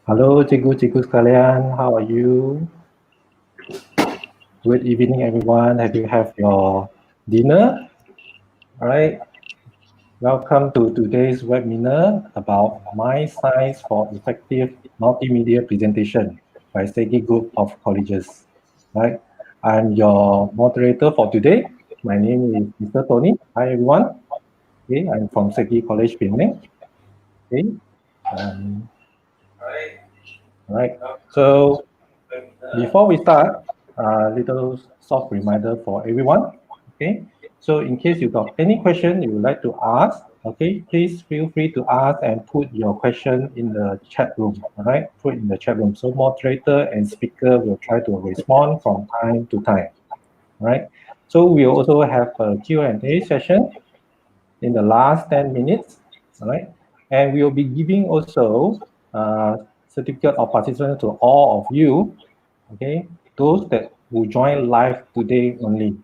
Halo cikgu-cikgu sekalian, how are you? Good evening everyone. Have you have your dinner? All right. Welcome to today's webinar about My Science for Effective Multimedia Presentation by Segi Group of Colleges. Right. I'm your moderator for today. My name is Mr. Tony. Hi everyone. Okay, I'm from Segi College Penang. Okay. All right. So before we start, a little soft reminder for everyone. Okay, so in case you got any question you would like to ask, okay, please feel free to ask and put your question in the chat room. All right, put in the chat room. So moderator and speaker will try to respond from time to time. All right. So we also have a Q&A session in the last 10 minutes. All right, and we will be giving also certificate of participation to all of you. Okay, those that who join live today only.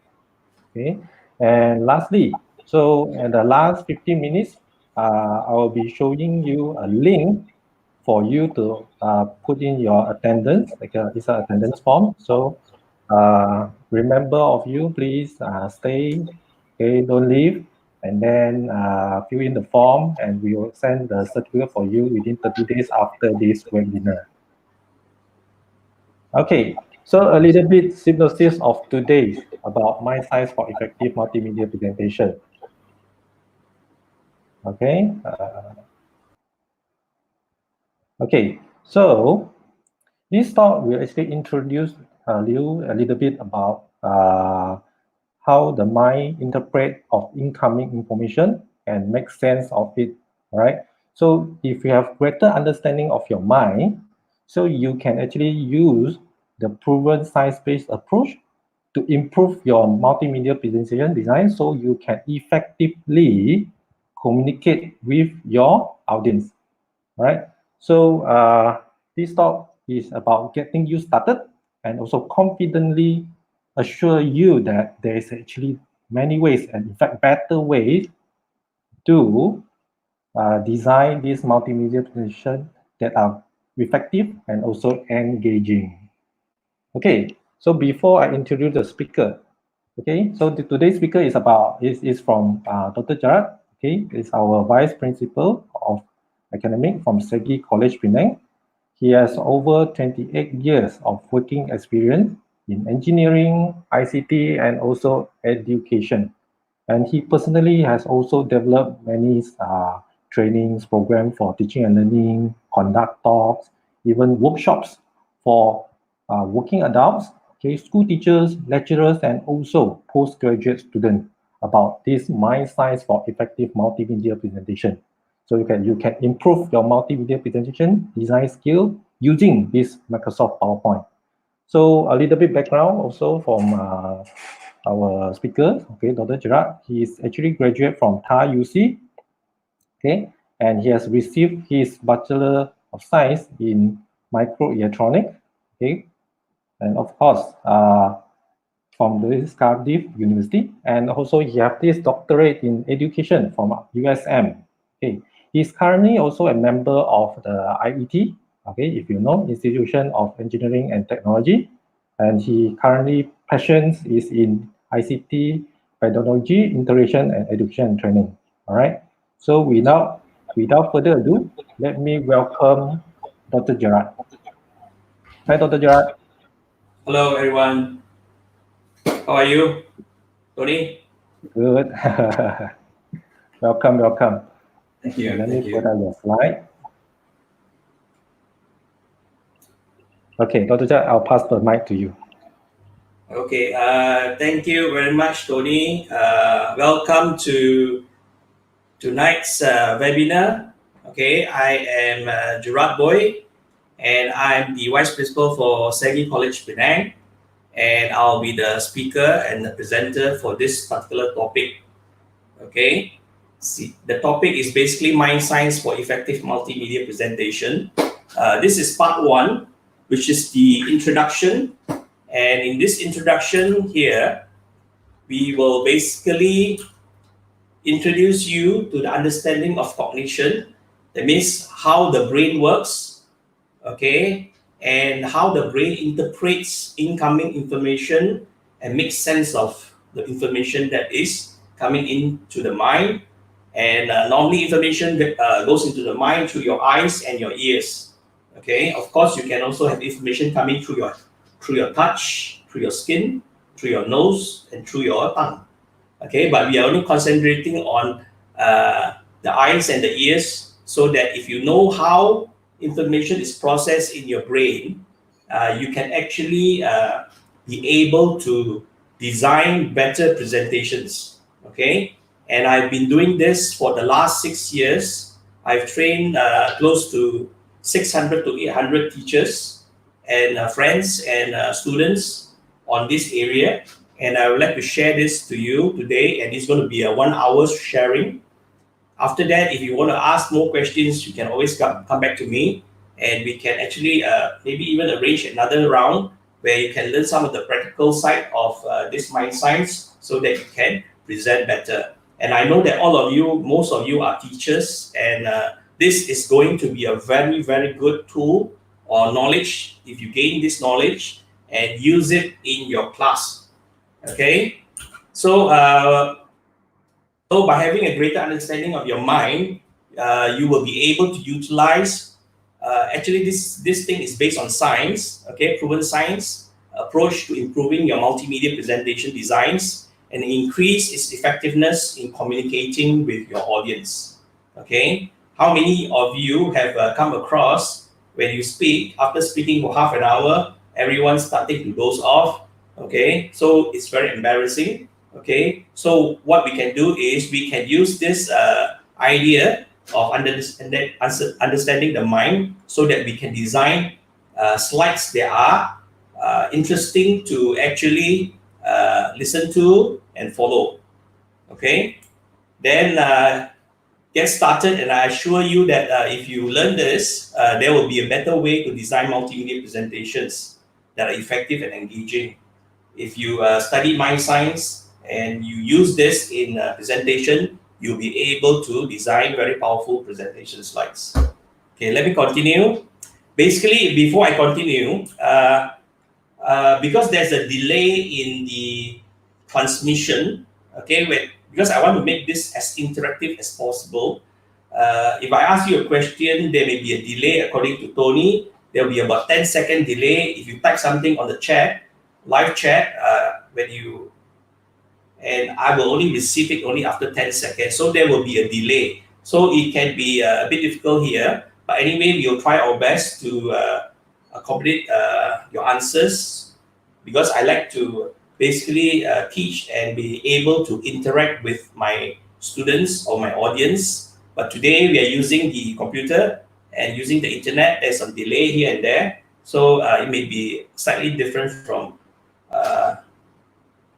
Okay, and lastly, so in the last 15 minutes, I will be showing you a link for you to put in your attendance, it's an attendance form. So remember of you, please stay, okay, don't leave, and then fill in the form, and we will send the certificate for you within 30 days after this webinar. Okay, so a little bit synopsis of today about My Science for Effective Multimedia Presentation. Okay. Okay, so this talk will actually introduce you a little bit about how the mind interpret of incoming information and make sense of it. All right. So if you have greater understanding of your mind, so you can actually use the proven science-based approach to improve your multimedia presentation design, so you can effectively communicate with your audience. All right. So this talk is about getting you started and also confidently assure you that there is actually many ways, and in fact better ways, to design this multimedia presentation that are effective and also engaging. Okay, so before I introduce the speaker, okay, so today's speaker is from Dr. Gerard. Okay, is our vice principal of academic from Segi College Penang. He has over 28 years of working experience in engineering, ICT, and also education. And he personally has also developed many trainings program for teaching and learning, conduct talks, even workshops for working adults, okay, school teachers, lecturers, and also postgraduate students about this mind science for effective multimedia presentation. So you can improve your multimedia presentation design skill using this Microsoft PowerPoint. So a little bit background also from our speaker, okay, Dr. Gerard. He is actually graduate from TAR UC, okay, and he has received his Bachelor of Science in Microelectronics, okay, and of course from the Cardiff University, and also he has this doctorate in education from USM. Okay, he's currently also a member of the IET, okay, if you know, Institution of Engineering and Technology, and he currently passions is in ICT, pedagogy, integration, and education training. All right. So without further ado, let me welcome Dr. Gerard. Hi, Dr. Gerard. Hello, everyone. How are you, Tony? Good. Welcome, welcome. Thank you. Okay, let Thank me put you. on your slide. Okay, Dr. Gerard, I'll pass the mic to you. Okay. Thank you very much, Tony. Welcome to tonight's webinar. Okay, I am Gerard Boy, and I'm the Vice Principal for Segi College Penang, and I'll be the speaker and the presenter for this particular topic. Okay, see, the topic is basically mind science for effective multimedia presentation. This is part one, which is the introduction. And in this introduction here, we will basically introduce you to the understanding of cognition. That means how the brain works, okay, and how the brain interprets incoming information and makes sense of the information that is coming into the mind. And normally information that goes into the mind through your eyes and your ears. Okay, of course you can also have information coming through your touch, through your skin, through your nose, and through your tongue. Okay, but we are only concentrating on the eyes and the ears, so that if you know how information is processed in your brain, you can actually be able to design better presentations. Okay, and I've been doing this for the last 6 years. I've trained close to 600 to 800 teachers and friends and students on this area, and I would like to share this to you today. And it's going to be a 1 hour sharing. After that, if you want to ask more questions, you can always come back to me, and we can actually maybe even arrange another round where you can learn some of the practical side of this mind science, so that you can present better. And I know that all of you, most of you are teachers, and this is going to be a very, very good tool or knowledge if you gain this knowledge and use it in your class. Okay, so so by having a greater understanding of your mind, you will be able to utilize. Actually, this thing is based on science. Okay, proven science approach to improving your multimedia presentation designs and increase its effectiveness in communicating with your audience. Okay, how many of you have come across when you speak, after speaking for half an hour, everyone starting to doze off? Okay, so it's very embarrassing. Okay, so what we can do is we can use this idea of understanding the mind, so that we can design slides that are interesting to actually listen to and follow. Okay, then get started, and I assure you that if you learn this, there will be a better way to design multimedia presentations that are effective and engaging. If you study mind science and you use this in presentation, you'll be able to design very powerful presentation slides. Okay, let me continue. Basically, before I continue, because there's a delay in the transmission, okay, because I want to make this as interactive as possible. If I ask you a question, there may be a delay. According to Tony, there will be about 10-second delay if you type something on the chat, live chat, and I will only receive it only after 10 seconds. So there will be a delay. So it can be a bit difficult here. But anyway, we'll try our best to accommodate your answers, because I like to basically teach and be able to interact with my students or my audience. But today we are using the computer and using the internet. There's some delay here and there. So it may be slightly different from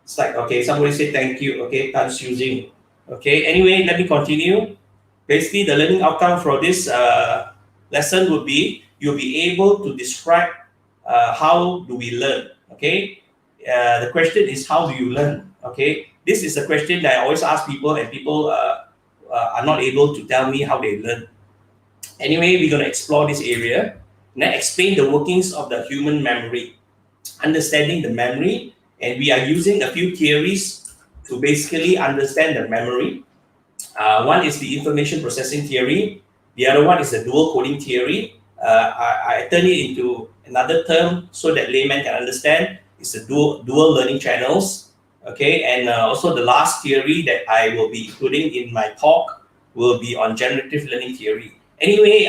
it's like, okay, somebody say thank you. Okay, thanks using. Okay, anyway, let me continue. Basically, the learning outcome for this lesson would be you'll be able to describe how do we learn. Okay, the question is, how do you learn? Okay, this is a question that I always ask people, and people are not able to tell me how they learn. Anyway, we're going to explore this area. Now, explain the workings of the human memory, understanding the memory, and we are using a few theories to basically understand the memory. One is the information processing theory. The other one is the dual coding theory. I turn it into another term so that layman can understand. It's the dual learning channels. Okay, and also the last theory that I will be including in my talk will be on generative learning theory. Anyway,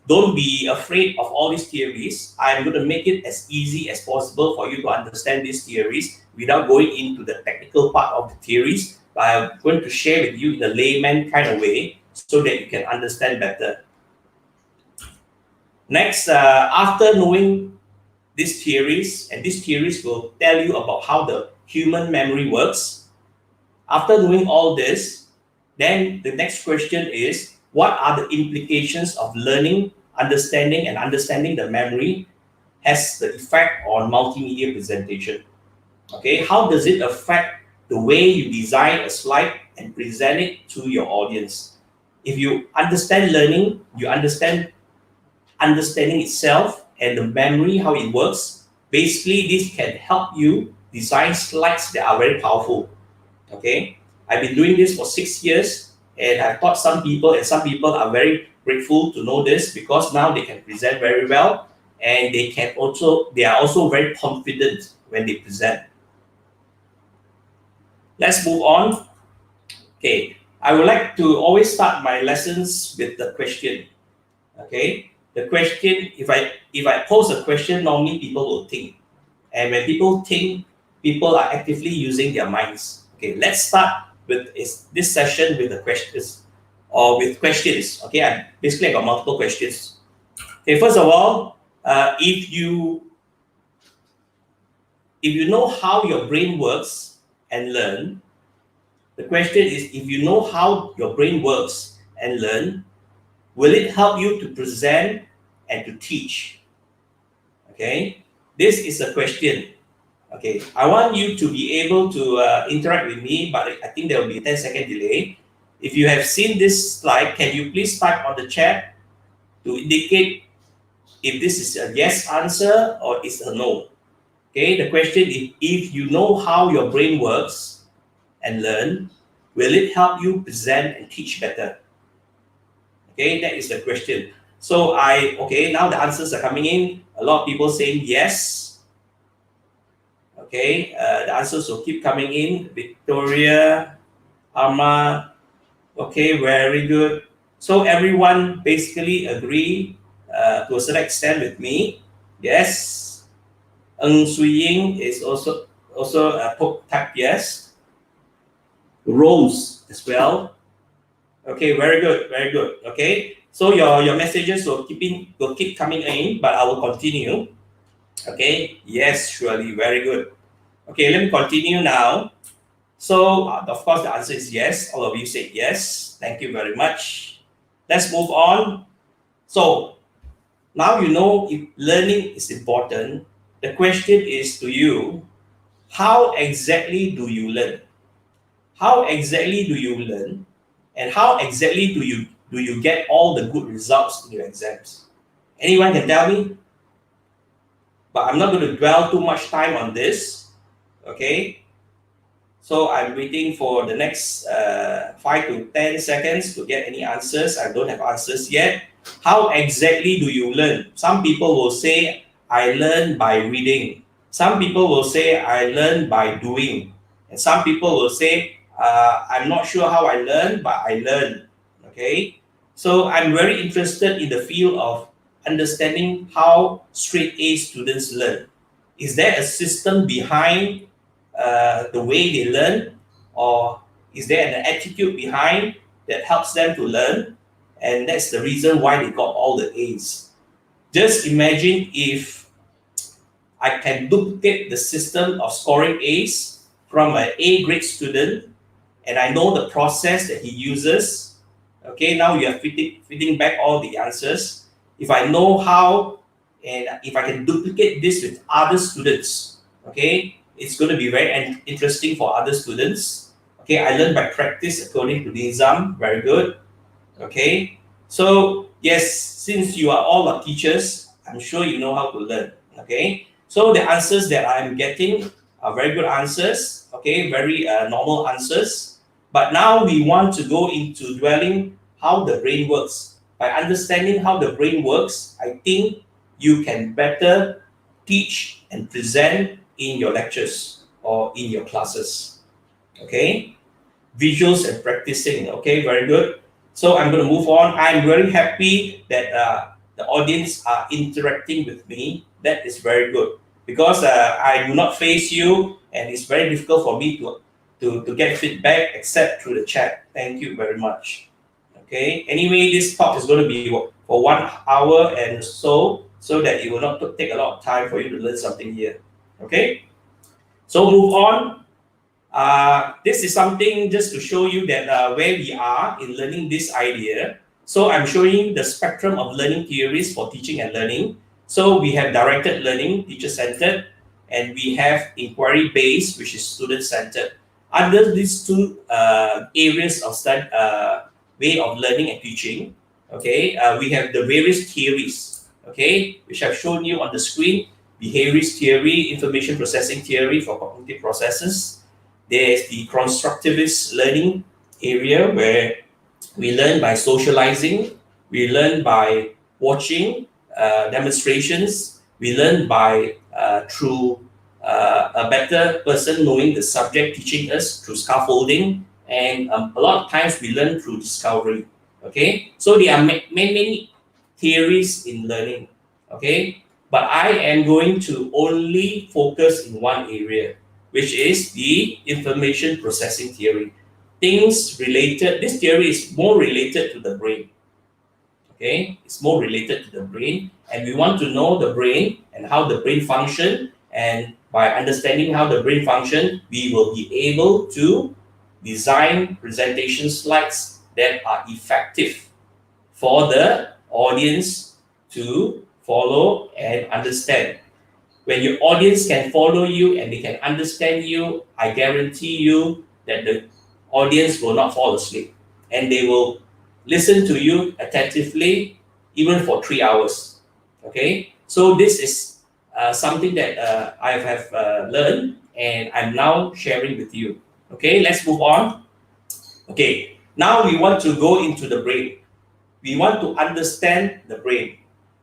don't be afraid of all these theories. I'm going to make it as easy as possible for you to understand these theories without going into the technical part of the theories. But I'm going to share with you in a layman kind of way so that you can understand better. Next, after knowing these theories, and these theories will tell you about how the human memory works. After knowing all this, then the next question is, what are the implications of learning, understanding, and understanding the memory has the effect on multimedia presentation? Okay, how does it affect the way you design a slide and present it to your audience? If you understand learning, you understand understanding itself and the memory, how it works. Basically, this can help you design slides that are very powerful. Okay, I've been doing this for 6 years, and I've taught some people, and some people are very grateful to know this because now they can present very well, and they are also very confident when they present. Let's move on. Okay, I would like to always start my lessons with the question. Okay, the question, if I pose a question, normally people will think, and when people think, people are actively using their minds. Okay, let's start with this session with the questions, or with questions. Okay, I got multiple questions. Okay, first of all, if you know how your brain works and learn, the question is, if you know how your brain works and learn, will it help you to present and to teach? Okay, this is a question. Okay, I want you to be able to interact with me, but I think there will be a 10-second delay. If you have seen this slide, can you please type on the chat to indicate if this is a yes answer or it's a no? Okay, the question is, if you know how your brain works and learn, will it help you present and teach better? Okay, that is the question. So now the answers are coming in. A lot of people saying yes. Okay, the answers will keep coming in. Victoria, Arma, okay, very good. So everyone basically agree to a certain extent with me. Yes. Ng Sui Ying is also type yes. Rose as well. Okay, very good, very good. Okay, so your messages will keep coming in, but I will continue. Okay, yes, surely, very good. Okay, let me continue now. So, of course, the answer is yes. All of you said yes. Thank you very much. Let's move on. So, now you know if learning is important. The question is to you, how exactly do you learn? How exactly do you learn? And how exactly do you get all the good results in your exams? Anyone can tell me? But I'm not going to dwell too much time on this. Okay, so I'm waiting for the next 5 to 10 seconds to get any answers. I don't have answers yet. How exactly do you learn? Some people will say, I learn by reading. Some people will say, I learn by doing. And some people will say, I'm not sure how I learn, but I learn. Okay? So I'm very interested in the field of understanding how straight A students learn. Is there a system behind the way they learn, or is there an attitude behind that helps them to learn, and that's the reason why they got all the A's? Just imagine if I can duplicate the system of scoring A's from an A grade student, and I know the process that he uses. Okay, now you are fitting back all the answers. If I know how, and if I can duplicate this with other students, okay, it's going to be very interesting for other students. Okay, I learned by practice according to Nizam. Very good. Okay, so yes, since you are all our teachers, I'm sure you know how to learn. Okay, so the answers that I'm getting are very good answers. Okay, very normal answers. But now we want to go into dwelling how the brain works. By understanding how the brain works, I think you can better teach and present in your lectures or in your classes. Okay, visuals and practicing. Okay, very good. So I'm going to move on. I'm very happy that the audience are interacting with me. That is very good because I do not face you, and it's very difficult for me to get feedback except through the chat. Thank you very much. Okay. Anyway, this talk is going to be for 1 hour and so that it will not take a lot of time for you to learn something here. Okay. So move on. This is something just to show you that where we are in learning this idea. So I'm showing the spectrum of learning theories for teaching and learning. So we have directed learning, teacher-centered, and we have inquiry-based, which is student-centered. Under these two areas of way of learning and teaching, okay, we have the various theories. okay, which I've shown you on the screen. Behaviorist theory, information processing theory for cognitive processes. There's the constructivist learning area where we learn by socializing, we learn by watching demonstrations, we learn by through a better person knowing the subject teaching us through scaffolding, and a lot of times we learn through discovery. Okay, so there are many theories in learning. Okay, but I am going to only focus in one area, which is the information processing theory. Things related, this theory is more related to the brain. Okay, it's more related to the brain, and we want to know the brain and how the brain function, and by understanding how the brain function, we will be able to design presentation slides that are effective for the audience to follow and understand. When your audience can follow you and they can understand you, I guarantee you that the audience will not fall asleep, and they will listen to you attentively even for 3 hours. Okay, so this is something that I have learned and I'm now sharing with you. Okay, let's move on. Okay, now we want to go into the brain. We want to understand the brain.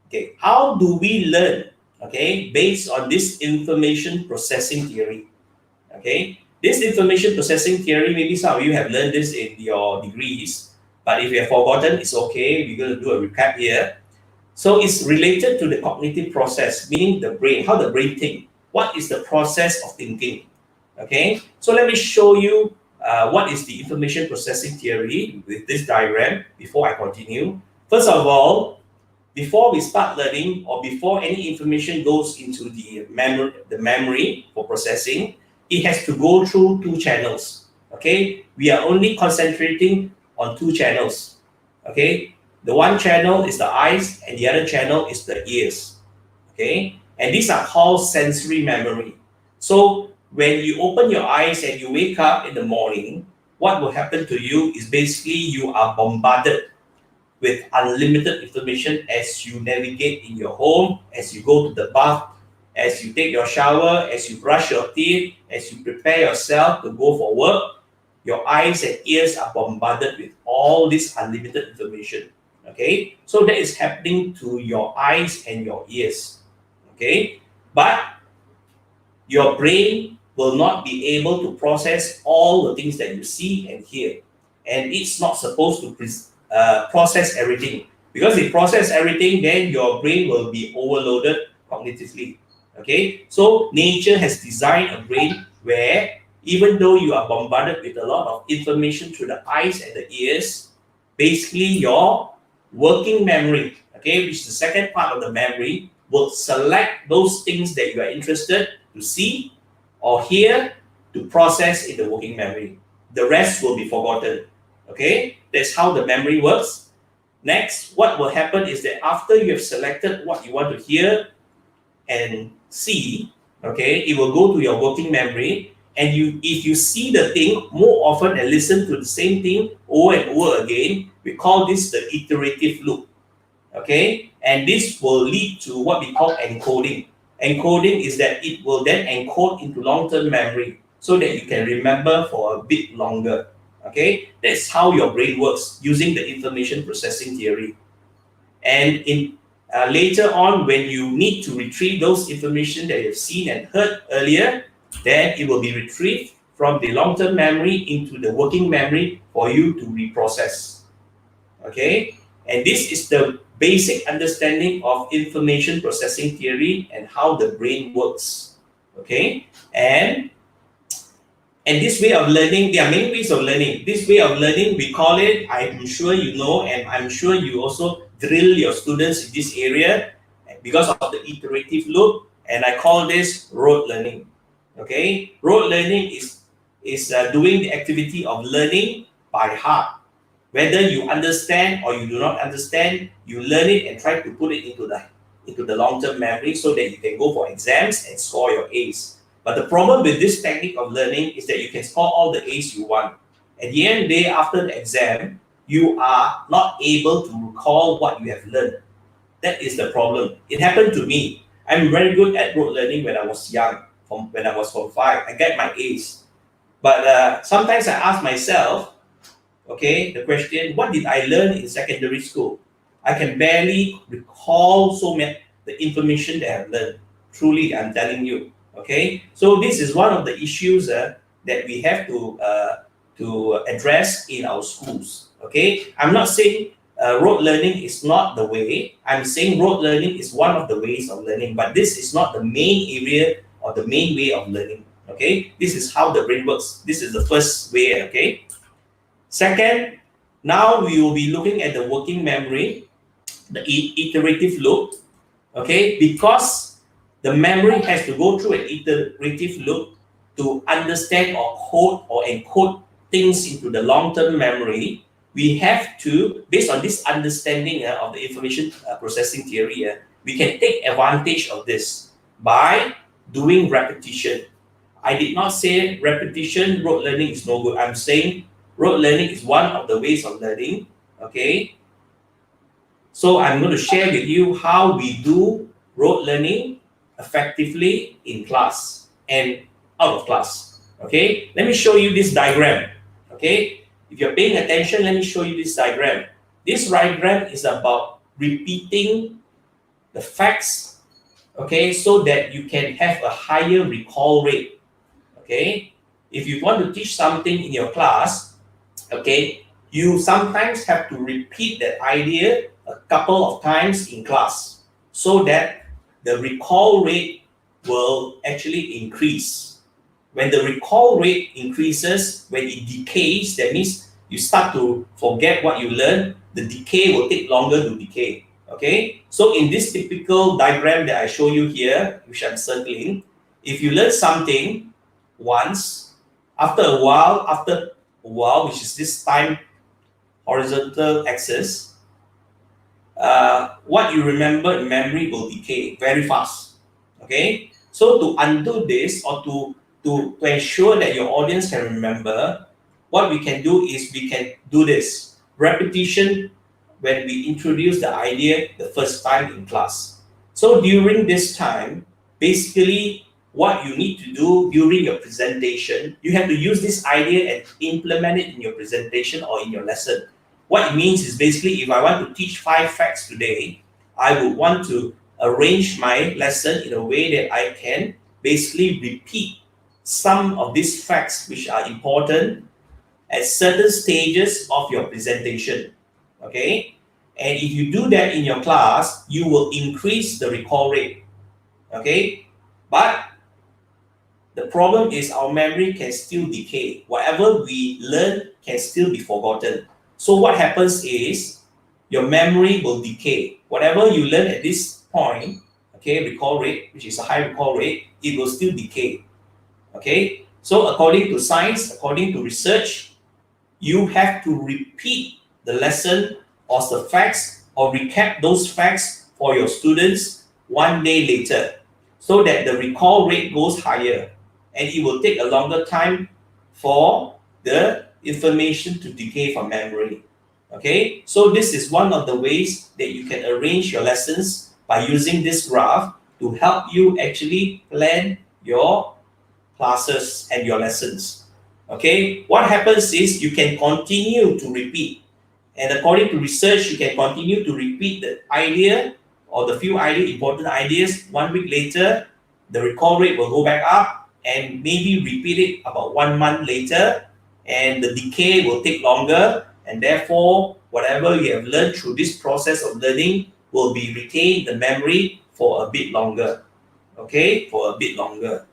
Okay, how do we learn? Okay, based on this information processing theory. Okay, this information processing theory, maybe some of you have learned this in your degrees, but if you have forgotten, it's okay. We're going to do a recap here. So it's related to the cognitive process, meaning the brain, how the brain thinks. What is the process of thinking? Okay, so let me show you what is the information processing theory with this diagram before I continue. First of all, before we start learning or before any information goes into the memory for processing, it has to go through two channels. Okay, we are only concentrating on two channels. Okay, the one channel is the eyes and the other channel is the ears. Okay, and these are called sensory memory. So when you open your eyes and you wake up in the morning, what will happen to you is basically you are bombarded with unlimited information as you navigate in your home, as you go to the bath, as you take your shower, as you brush your teeth, as you prepare yourself to go for work. Your eyes and ears are bombarded with all this unlimited information. Okay, so that is happening to your eyes and your ears. Okay, but your brain will not be able to process all the things that you see and hear, and it's not supposed to process everything, because if process everything, then your brain will be overloaded cognitively. Okay, so nature has designed a brain where even though you are bombarded with a lot of information through the eyes and the ears, basically your working memory, okay, which is the second part of the memory, will select those things that you are interested to see or hear to process in the working memory. The rest will be forgotten. Okay, that's how the memory works. Next, what will happen is that after you have selected what you want to hear and see, okay, it will go to your working memory. And if you see the thing more often and listen to the same thing over and over again, we call this the iterative loop. Okay, and this will lead to what we call encoding. Encoding is that it will then encode into long-term memory so that you can remember for a bit longer. Okay, that's how your brain works using the information processing theory. And in later on, when you need to retrieve those information that you've seen and heard earlier, then it will be retrieved from the long-term memory into the working memory for you to reprocess. Okay, and this is the basic understanding of information processing theory and how the brain works. Okay, and this way of learning, there are many ways of learning. This way of learning, we call it, I'm sure you know, and I'm sure you also drill your students in this area because of the iterative loop, and I call this rote learning. Okay, rote learning is doing the activity of learning by heart. Whether you understand or you do not understand, you learn it and try to put it into the long-term memory so that you can go for exams and score your A's. But the problem with this technique of learning is that you can score all the A's you want. At the end of the day, after the exam, you are not able to recall what you have learned. That is the problem. It happened to me. I'm very good at rote learning when I was young, from when I was from 5. I get my A's. But sometimes I ask myself, okay, the question, what did I learn in secondary school? I can barely recall so much the information that I've learned. Truly, I'm telling you. Okay, so this is one of the issues that we have to address in our schools. Okay, I'm not saying rote learning is not the way. I'm saying rote learning is one of the ways of learning, but this is not the main area or the main way of learning. Okay, this is how the brain works. This is the first way. Okay. Second, now we will be looking at the working memory, the iterative loop, okay? Because the memory has to go through an iterative loop to understand or code or encode things into the long-term memory. We have to, based on this understanding of the information processing theory, we can take advantage of this by doing repetition. I did not say repetition, rote learning is no good. I'm saying rote learning is one of the ways of learning. Okay. So I'm going to share with you how we do rote learning effectively in class and out of class. Okay. Let me show you this diagram. Okay. If you're paying attention, let me show you this diagram. This diagram is about repeating the facts, okay, so that you can have a higher recall rate. Okay, if you want to teach something in your class, okay, you sometimes have to repeat that idea a couple of times in class so that the recall rate will actually increase. When the recall rate increases, when it decays, that means you start to forget what you learned, the decay will take longer to decay. Okay, so in this typical diagram that I show you here, which I'm circling, if you learn something once, after a while, which is this time horizontal axis, what you remember in memory will decay very fast. Okay, so to undo this or to ensure that your audience can remember, what we can do is we can do this repetition when we introduce the idea the first time in class. So during this time, basically what you need to do during your presentation, you have to use this idea and implement it in your presentation or in your lesson. What it means is basically if I want to teach 5 facts today, I would want to arrange my lesson in a way that I can basically repeat some of these facts which are important at certain stages of your presentation. Okay? And if you do that in your class, you will increase the recall rate. Okay? But the problem is our memory can still decay. Whatever we learn can still be forgotten. So what happens is your memory will decay. Whatever you learn at this point, okay, recall rate, which is a high recall rate, it will still decay. Okay? So according to science, according to research, you have to repeat the lesson or the facts or recap those facts for your students one day later so that the recall rate goes higher and it will take a longer time for the information to decay from memory. Okay, so this is one of the ways that you can arrange your lessons by using this graph to help you actually plan your classes and your lessons. Okay, what happens is you can continue to repeat, and according to research, you can continue to repeat the idea or the few important ideas. 1 week later, the recall rate will go back up, and maybe repeat it about 1 month later, and the decay will take longer, and therefore, whatever you have learned through this process of learning will be retained in the memory for a bit longer. Okay, for a bit longer.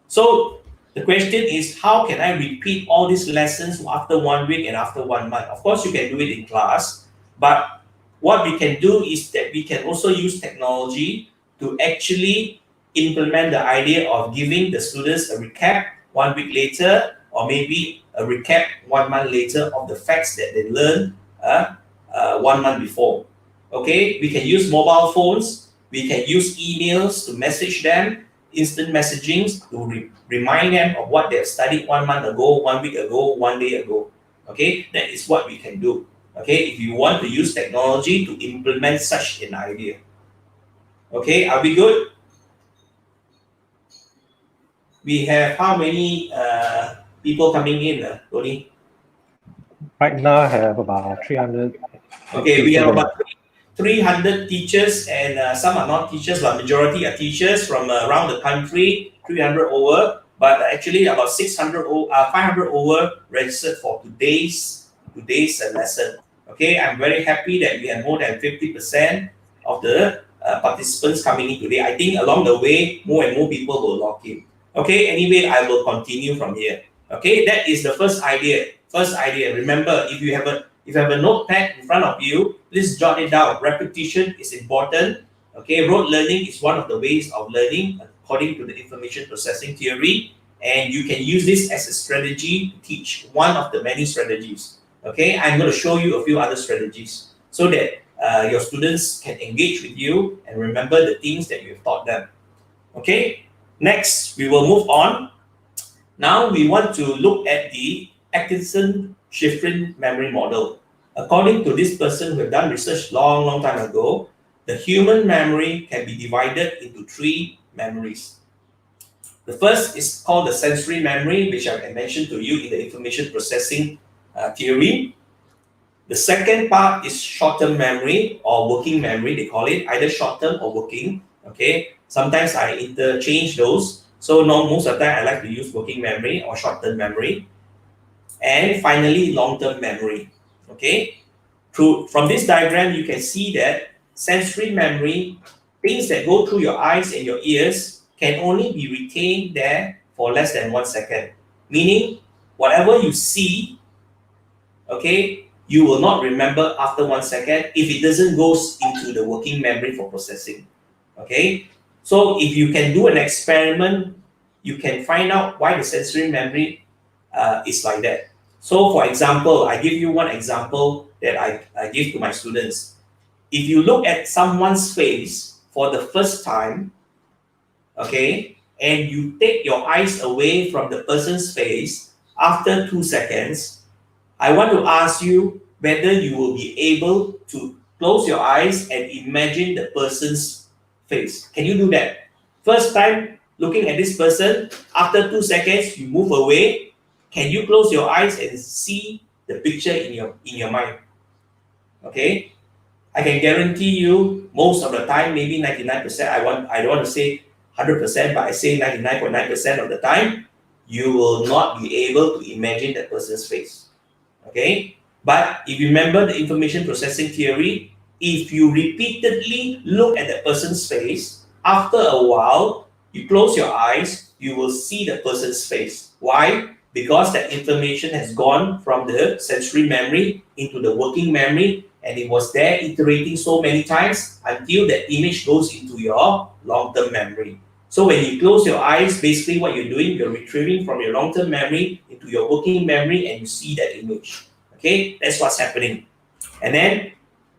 So the question is, how can I repeat all these lessons after 1 week and after 1 month? Of course, you can do it in class, but what we can do is that we can also use technology to actually implement the idea of giving the students a recap 1 week later, or maybe a recap 1 month later of the facts that they learned 1 month before. Okay, we can use mobile phones, we can use emails to message them, instant messaging to remind them of what they have studied 1 month ago, 1 week ago, 1 day ago. Okay, that is what we can do. Okay, if you want to use technology to implement such an idea. Okay, are we good? We have how many people coming in, Tony? Right now, I have about 350 Okay, we have students. about 300 teachers, and some are not teachers, but majority are teachers from around the country, 300 over, but actually about 500 over registered for today's lesson. Okay, I'm very happy that we have more than 50% of the participants coming in today. I think along the way, more and more people will log in. Okay, anyway, I will continue from here. Okay, that is the first idea. First idea. Remember, if you have a notepad in front of you, please jot it down. Repetition is important. Okay, rote learning is one of the ways of learning according to the information processing theory, and you can use this as a strategy to teach one of the many strategies. Okay, I'm going to show you a few other strategies so that your students can engage with you and remember the things that you've taught them. Okay, next we will move on. Now we want to look at the Atkinson-Shiffrin memory model. According to this person who have done research long time ago, the human memory can be divided into three memories. The first is called the sensory memory, which I mentioned to you in the information processing theory. The second part is short-term memory or working memory, they call it, either short-term or working. Okay, sometimes I interchange those. So most of the time I like to use working memory or short-term memory. And finally, long-term memory. Okay, from this diagram, you can see that sensory memory, things that go through your eyes and your ears, can only be retained there for less than 1 second. Meaning, whatever you see, okay, you will not remember after 1 second if it doesn't go into the working memory for processing. Okay, so if you can do an experiment, you can find out why the sensory memory is like that. So for example, I give you one example that I give to my students. If you look at someone's face for the first time, okay, and you take your eyes away from the person's face after 2 seconds, I want to ask you whether you will be able to close your eyes and imagine the person's face. Can you do that? First time looking at this person, after 2 seconds, you move away. Can you close your eyes and see the picture in your mind? Okay, I can guarantee you most of the time, maybe 99%. I don't want to say 100%, but I say 99.9% of the time, you will not be able to imagine that person's face. Okay, but if you remember the information processing theory, if you repeatedly look at the person's face, after a while, you close your eyes, you will see the person's face. Why? Because that information has gone from the sensory memory into the working memory, and it was there iterating so many times until that image goes into your long-term memory. So when you close your eyes, basically what you're doing, you're retrieving from your long-term memory into your working memory, and you see that image. Okay, that's what's happening. And then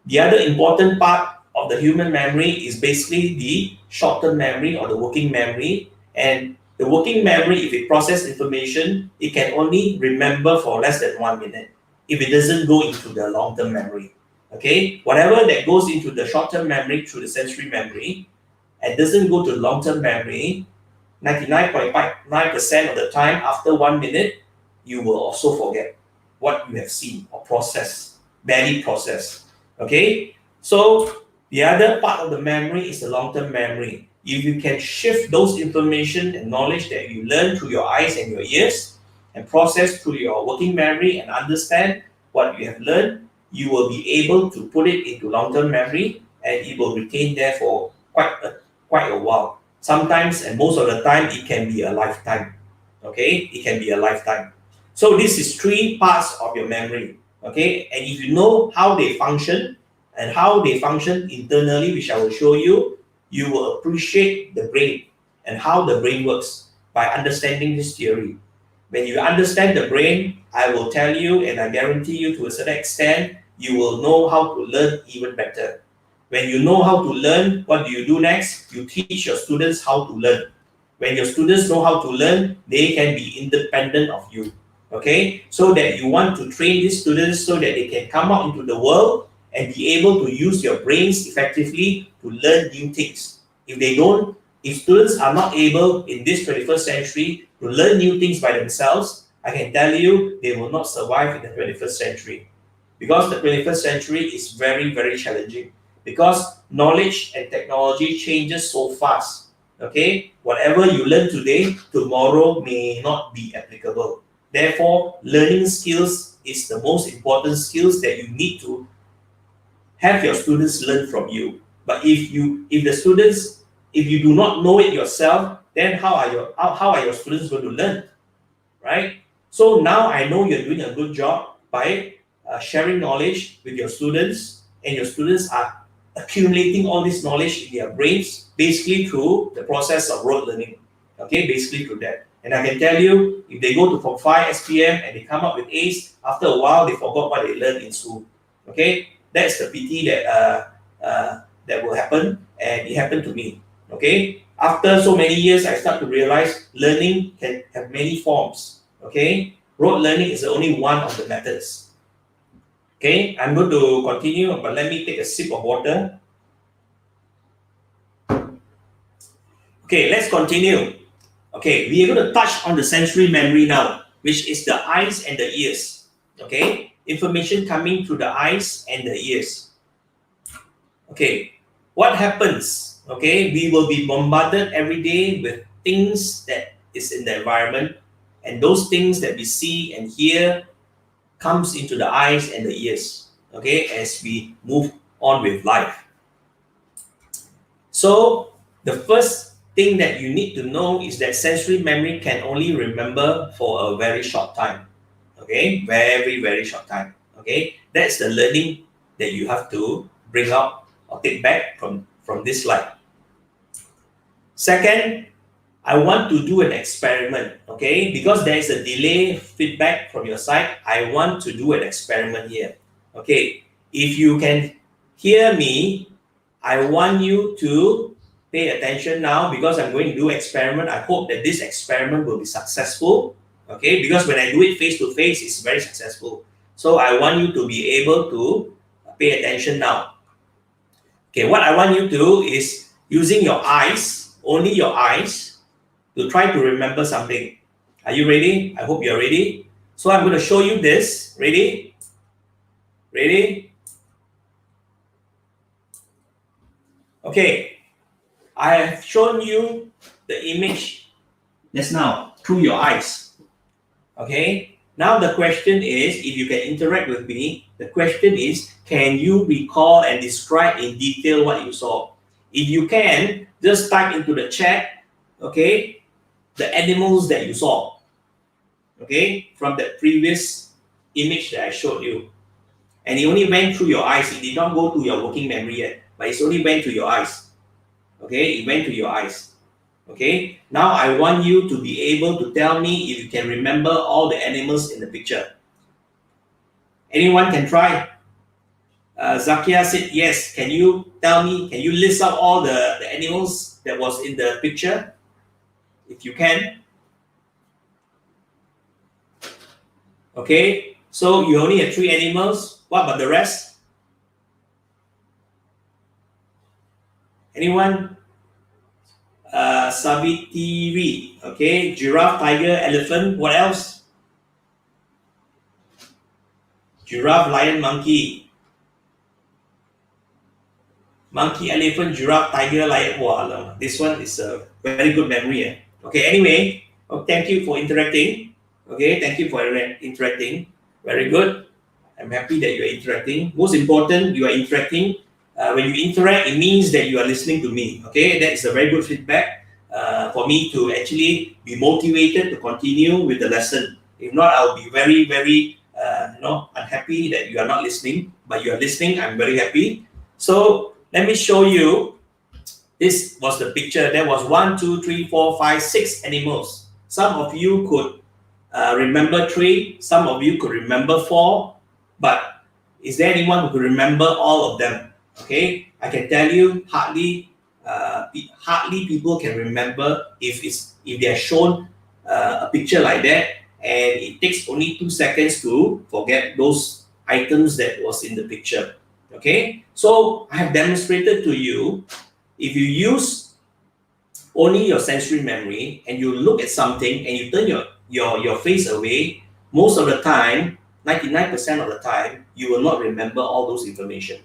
the other important part of the human memory is basically the short-term memory or the working memory. And the working memory, if it processes information, it can only remember for less than 1 minute if it doesn't go into the long-term memory. Okay, whatever that goes into the short-term memory through the sensory memory and doesn't go to long-term memory, 99.9% of the time, after 1 minute, you will also forget what you have seen or processed, barely processed. Okay, so the other part of the memory is the long-term memory. If you can shift those information and knowledge that you learn through your eyes and your ears and process through your working memory and understand what you have learned, you will be able to put it into long-term memory, and it will retain there for quite a while. Sometimes and most of the time, it can be a lifetime. Okay, it can be a lifetime. So this is three parts of your memory. Okay, and if you know how they function and how they function internally, which I will show you, you will appreciate the brain and how the brain works by understanding this theory. When you understand the brain, I will tell you and I guarantee you to a certain extent, you will know how to learn even better. When you know how to learn, what do you do next? You teach your students how to learn. When your students know how to learn, they can be independent of you. Okay, so that you want to train these students so that they can come out into the world and be able to use your brains effectively to learn new things. If students are not able in this 21st century to learn new things by themselves, I can tell you they will not survive in the 21st century. Because the 21st century is very, very challenging. Because knowledge and technology changes so fast. Okay, whatever you learn today, tomorrow may not be applicable. Therefore, learning skills is the most important skills that you need to have your students learn from you. But if you do not know it yourself, then how are your students going to learn, right? So now I know you're doing a good job by sharing knowledge with your students, and your students are accumulating all this knowledge in their brains, basically through the process of rote learning. Okay, basically through that. And I can tell you, if they go to Form 5 SPM and they come up with A's, after a while they forgot what they learned in school. Okay, that's the pity that will happen, and it happened to me. Okay, after so many years, I start to realize learning can have many forms. Okay, rote learning is only one of the methods. Okay, I'm going to continue, but let me take a sip of water. Okay, let's continue. Okay, we are going to touch on the sensory memory now, which is the eyes and the ears. Okay, information coming through the eyes and the ears. Okay, what happens? Okay, we will be bombarded every day with things that is in the environment, and those things that we see and hear comes into the eyes and the ears. Okay, as we move on with life. So the first thing that you need to know is that sensory memory can only remember for a very short time. Okay, very, very short time. Okay, that's the learning that you have to bring up or take back from this slide. Second, I want to do an experiment. Okay, because there is a delay feedback from your side, I want to do an experiment here. Okay, if you can hear me, I want you to pay attention now, because I'm going to do experiment. I hope that this experiment will be successful. Okay, because when I do it face to face, it's very successful. So I want you to be able to pay attention now. Okay, what I want you to do is using your eyes, only your eyes, to try to remember something. Are you ready? I hope you're ready. So I'm going to show you this. Ready? Ready? Okay, I have shown you the image just now through your eyes. Okay, now the question is, if you can interact with me, the question is, can you recall and describe in detail what you saw? If you can, just type into the chat, okay, the animals that you saw, okay, from the previous image that I showed you. And it only went through your eyes. It did not go to your working memory yet, but it's only went to your eyes. Okay, it went to your eyes. Okay, now I want you to be able to tell me if you can remember all the animals in the picture. Anyone can try? Zakia said yes. Can you tell me, can you list out all the animals that was in the picture? If you can. Okay, so you only have 3 animals. What about the rest? Anyone? Savitiri. Okay, giraffe, tiger, elephant. What else? Giraffe, lion, monkey. Monkey, elephant, giraffe, tiger, lion. Wow, this one is a very good memory. Okay, anyway, thank you for interacting. Okay, thank you for interacting. Very good. I'm happy that you're interacting. Most important, you are interacting. When you interact, it means that you are listening to me. Okay, that is a very good feedback for me to actually be motivated to continue with the lesson. If not, I'll be very, very unhappy that you are not listening. But you are listening. I'm very happy. So let me show you. This was the picture. There was 1, 2, 3, 4, 5, 6 animals. Some of you could remember 3. Some of you could remember 4. But is there anyone who could remember all of them? Okay, I can tell you, hardly people can remember if they are shown a picture like that, and it takes only 2 seconds to forget those items that was in the picture. Okay, so I have demonstrated to you, if you use only your sensory memory and you look at something and you turn your face away, most of the time, 99% of the time, you will not remember all those information.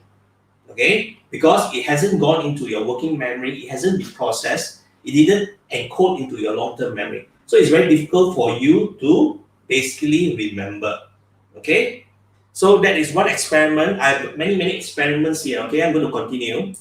Okay, because it hasn't gone into your working memory, it hasn't been processed, it didn't encode into your long-term memory. So it's very difficult for you to basically remember. Okay, so that is one experiment. I have many experiments here. Okay, I'm going to continue.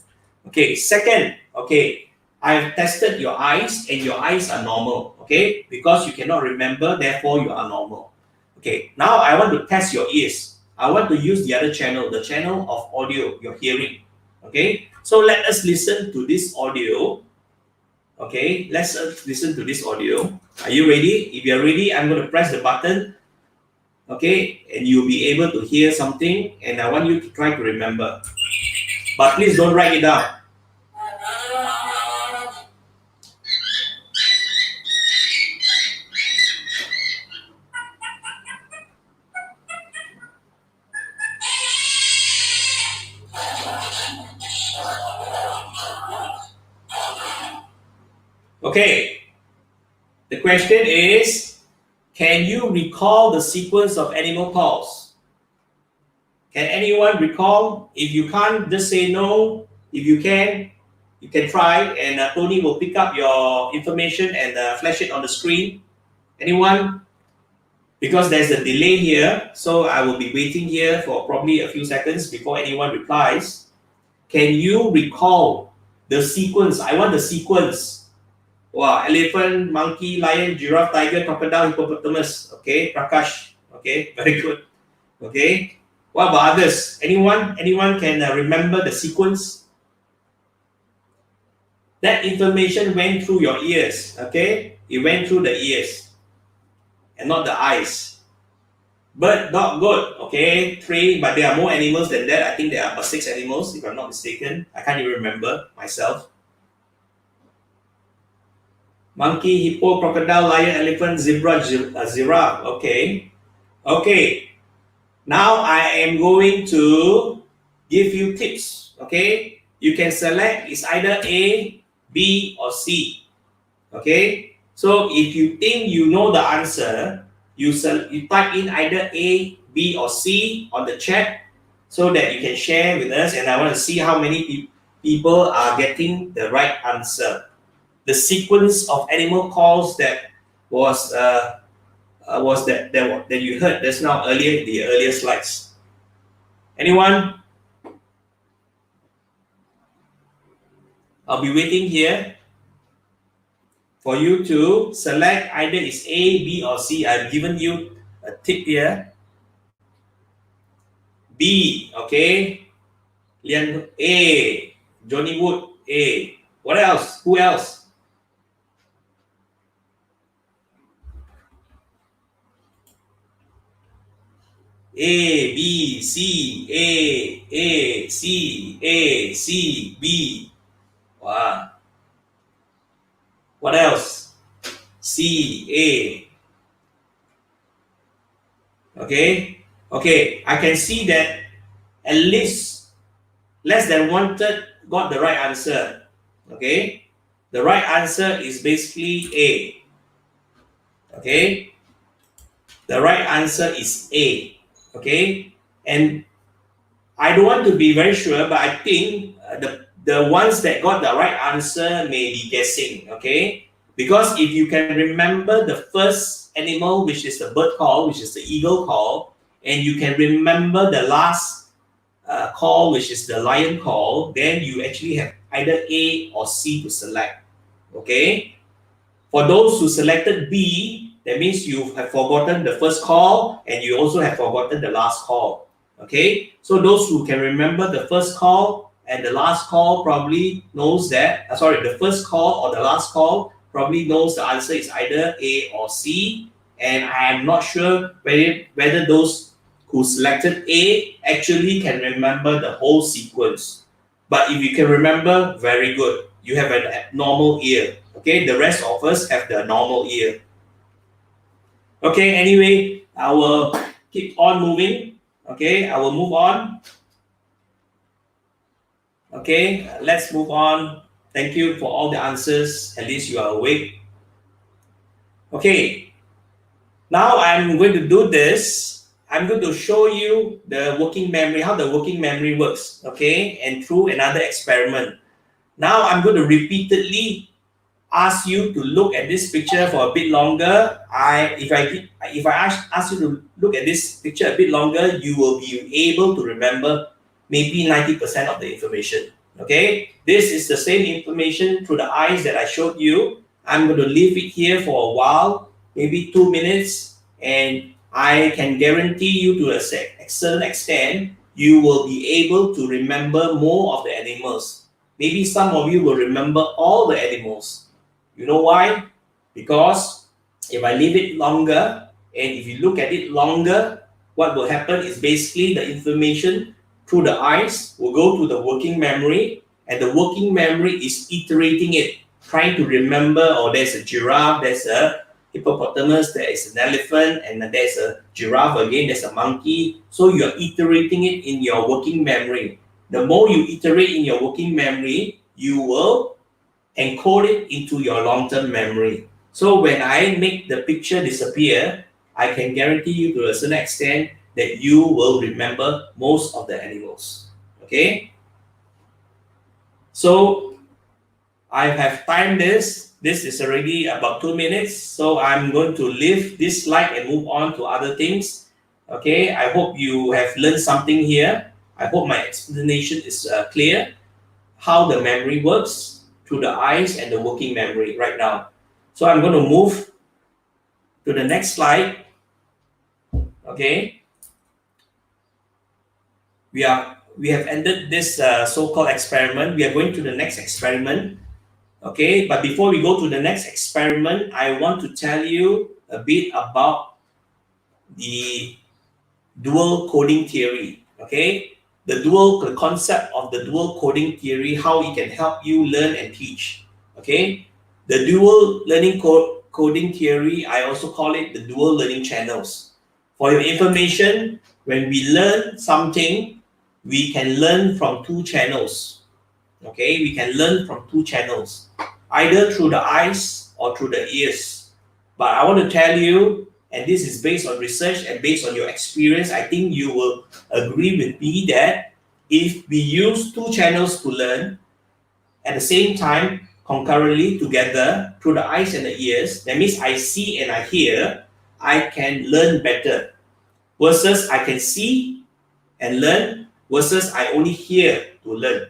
Okay, second, okay, I've tested your eyes and your eyes are normal. Okay, because you cannot remember, therefore you are normal. Okay, now I want to test your ears. I want to use the other channel, the channel of audio, your hearing. Okay, so let us listen to this audio. Okay, let's listen to this audio. Are you ready? If you're ready, I'm going to press the button. Okay, and you'll be able to hear something, and I want you to try to remember. But please don't write it down. Okay, the question is, can you recall the sequence of animal calls? Can anyone recall? If you can't, just say no. If you can try, and Tony will pick up your information and flash it on the screen. Anyone? Because there's a delay here, so I will be waiting here for probably a few seconds before anyone replies. Can you recall the sequence? I want the sequence. Wow, elephant, monkey, lion, giraffe, tiger, crocodile, hippopotamus. Okay, Prakash. Okay, very good. Okay, what about others? Anyone can remember the sequence? That information went through your ears. Okay, it went through the ears and not the eyes. Bird, dog, goat. Okay, 3, but there are more animals than that. I think there are about 6 animals, if I'm not mistaken. I can't even remember myself. Monkey, hippo, crocodile, lion, elephant, zebra, giraffe. Okay. Okay. Now I am going to give you tips. Okay. You can select, it's either A, B, or C. Okay. So if you think you know the answer, you type in either A, B, or C on the chat so that you can share with us. And I want to see how many people are getting the right answer. The sequence of animal calls that was that you heard just now earlier in the earlier slides. Anyone? I'll be waiting here for you to select either it's A, B, or C. I've given you a tip here. B, okay. Lian A, Johnny Wood A. What else? Who else? A, B, C, A, C, B. Wow. What else? C, A. Okay. Okay. I can see that at least less than 1/3 got the right answer. Okay. The right answer is basically A. Okay. The right answer is A. Okay. And I don't want to be very sure, but I think the ones that got the right answer may be guessing. Okay. Because if you can remember the first animal, which is the bird call, which is the eagle call, and you can remember the last call, which is the lion call, then you actually have either A or C to select. Okay. For those who selected B, that means you have forgotten the first call and you also have forgotten the last call. Okay. So those who can remember the first call and the last call probably knows that, the first call or the last call probably knows the answer is either A or C, and I am not sure whether those who selected A actually can remember the whole sequence. But if you can remember, very good. You have an abnormal ear. Okay, the rest of us have the normal ear. Okay, anyway, I will keep on moving. Okay, I will move on. Okay, let's move on. Thank you for all the answers. At least you are awake. Okay, now I'm going to do this. I'm going to show you the working memory, how the working memory works. Okay, and through another experiment. Now I'm going to repeatedly ask you to look at this picture for a bit longer. If I ask you to look at this picture a bit longer, you will be able to remember maybe 90% of the information. Okay, this is the same information through the eyes that I showed you. I'm going to leave it here for a while, maybe 2 minutes, and I can guarantee you to a certain extent you will be able to remember more of the animals. Maybe some of you will remember all the animals. You know why? Because if I leave it longer and if you look at it longer, what will happen is basically the information through the eyes will go to the working memory, and the working memory is iterating it, trying to remember, oh, there's a giraffe, there's a hippopotamus, there is an elephant, and then there's a giraffe again, there's a monkey. So you're iterating it in your working memory. The more you iterate in your working memory, you will encode it into your long-term memory. So when I make the picture disappear, I can guarantee you to a certain extent that you will remember most of the animals. Okay? So I have timed this. This is already about 2 minutes. So I'm going to leave this slide and move on to other things. Okay, I hope you have learned something here. I hope my explanation is clear. How the memory works through the eyes and the working memory right now. So I'm going to move to the next slide. Okay, we have ended this so-called experiment. We are going to the next experiment. Okay, but before we go to the next experiment, I want to tell you a bit about the dual coding theory. Okay, the concept of the dual coding theory, how it can help you learn and teach. Okay, the dual learning coding theory, I also call it the dual learning channels. For your information, when we learn something, we can learn from two channels. Okay, we can learn from two channels, either through the eyes or through the ears. But I want to tell you, and this is based on research and based on your experience, I think you will agree with me that if we use two channels to learn at the same time, concurrently together through the eyes and the ears, that means I see and I hear, I can learn better versus I can see and learn versus I only hear to learn.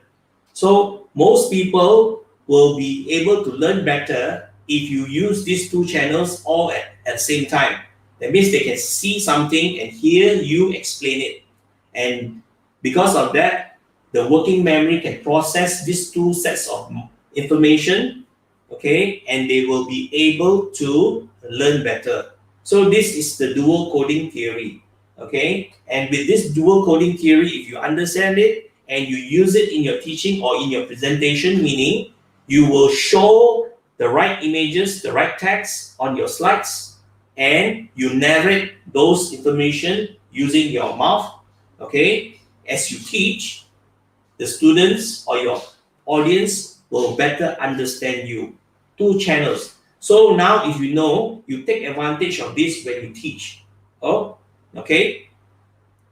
So most people will be able to learn better if you use these two channels all at the same time. That means they can see something and hear you explain it. And because of that, the working memory can process these two sets of information, okay, and they will be able to learn better. So this is the dual coding theory, okay. And with this dual coding theory, if you understand it and you use it in your teaching or in your presentation, meaning you will show the right images, the right text on your slides, and you narrate those information using your mouth, okay. As you teach, the students or your audience will better understand you. Two channels. So now if you know, you take advantage of this when you teach. Oh, okay.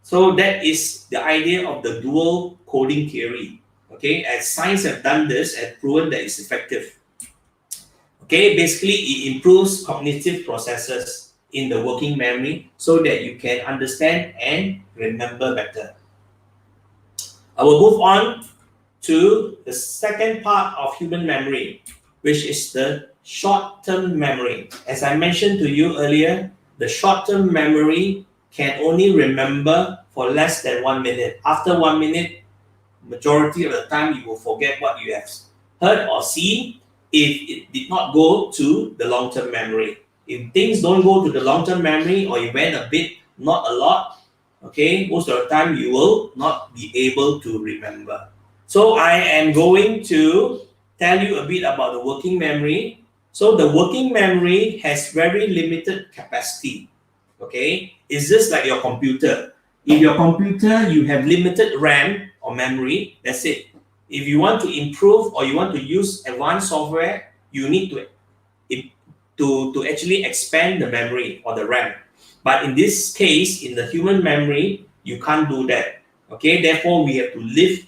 So that is the idea of the dual coding theory. Okay, as science have done this and proven that it's effective. Okay, basically it improves cognitive processes in the working memory so that you can understand and remember better. I will move on to the second part of human memory, which is the short-term memory. As I mentioned to you earlier, the short-term memory can only remember for less than 1 minute. After 1 minute, majority of the time you will forget what you have heard or seen if it did not go to the long-term memory. If things don't go to the long-term memory or it went a bit, not a lot, okay, most of the time you will not be able to remember. So I am going to tell you a bit about the working memory So the working memory has very limited capacity. Okay, it's just like your computer. If your computer you have limited RAM or memory, that's it. If you want to improve or you want to use advanced software, you need to actually expand the memory or the RAM. But in this case, in the human memory, you can't do that. Okay, therefore we have to live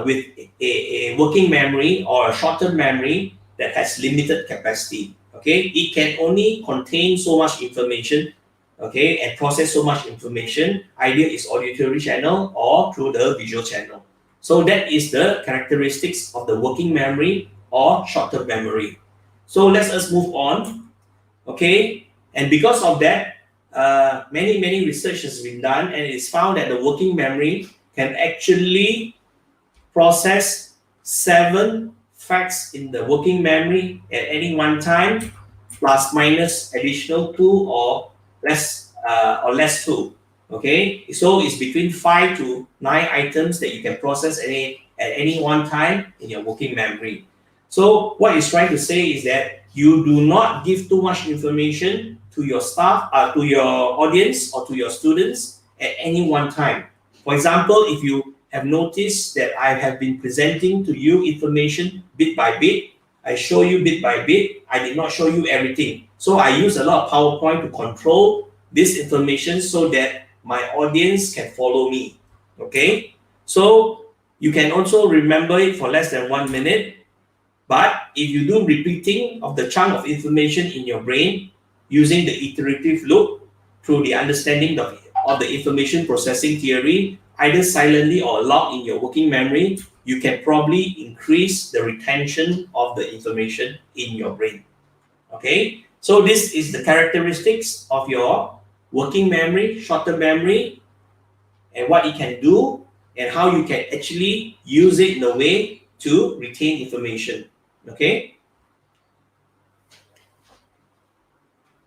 with a working memory or a short-term memory that has limited capacity. Okay, it can only contain so much information, okay, and process so much information. Either is auditory channel or through the visual channel. So that is the characteristics of the working memory or short-term memory. So let us move on. Okay, and because of that, many research has been done, and it's found that the working memory can actually process 7 facts in the working memory at any one time, plus minus additional 2 or less 2. Okay, so it's between 5 to 9 items that you can process at any one time in your working memory. So what it's trying to say is that you do not give too much information to your staff, to your audience, or to your students at any one time. For example, if you have noticed that I have been presenting to you information bit by bit, I show you bit by bit, I did not show you everything. So I use a lot of PowerPoint to control this information so that my audience can follow me. Okay, so you can also remember it for less than 1 minute. But if you do repeating of the chunk of information in your brain using the iterative loop through the understanding of the information processing theory, either silently or aloud in your working memory, you can probably increase the retention of the information in your brain. Okay, so this is the characteristics of your working memory, short-term memory, and what it can do, and how you can actually use it in a way to retain information. Okay.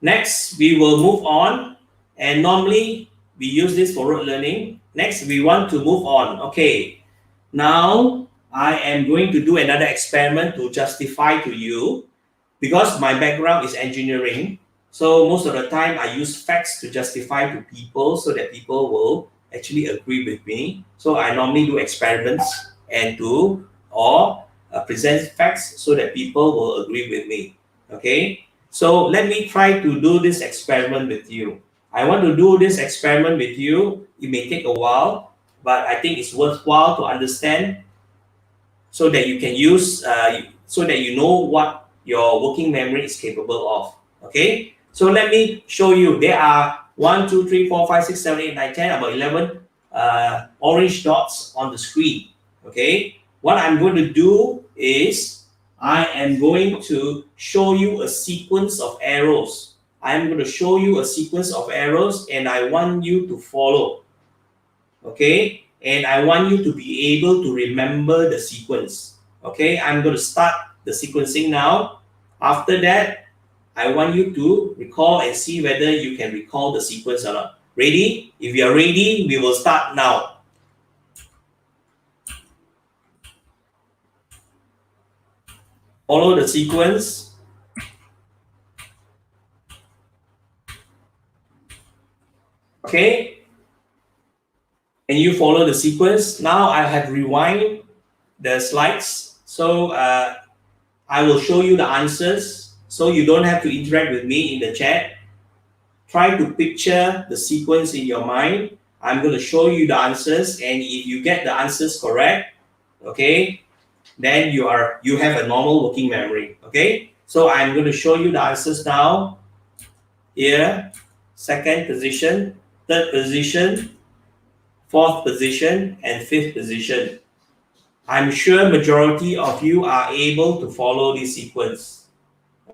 Next, we will move on, and normally we use this for rote learning. Next, we want to move on. Okay. Now, I am going to do another experiment to justify to you, because my background is engineering. So most of the time, I use facts to justify to people so that people will actually agree with me. So I normally do experiments and present facts so that people will agree with me. Okay, so let me try to do this experiment with you. I want to do this experiment with you. It may take a while, but I think it's worthwhile to understand so that you can use, so that you know what your working memory is capable of. Okay, so let me show you. There are 1, 2, 3, 4, 5, 6, 7, 8, 9, 10, about 11 orange dots on the screen. Okay, what I'm going to do is I am going to show you a sequence of arrows. I'm going to show you a sequence of arrows, and I want you to follow. Okay, and I want you to be able to remember the sequence. Okay, I'm going to start the sequencing now. After that, I want you to recall and see whether you can recall the sequence or not. Ready? If you are ready, we will start now. Follow the sequence. Okay. And you follow the sequence. Now I have rewind the slides. So I will show you the answers. So you don't have to interact with me in the chat. Try to picture the sequence in your mind. I'm going to show you the answers. And if you get the answers correct, okay, then you have a normal working memory. Okay, so I'm going to show you the answers now. Here, second position, third position, fourth position, and fifth position. I'm sure majority of you are able to follow this sequence.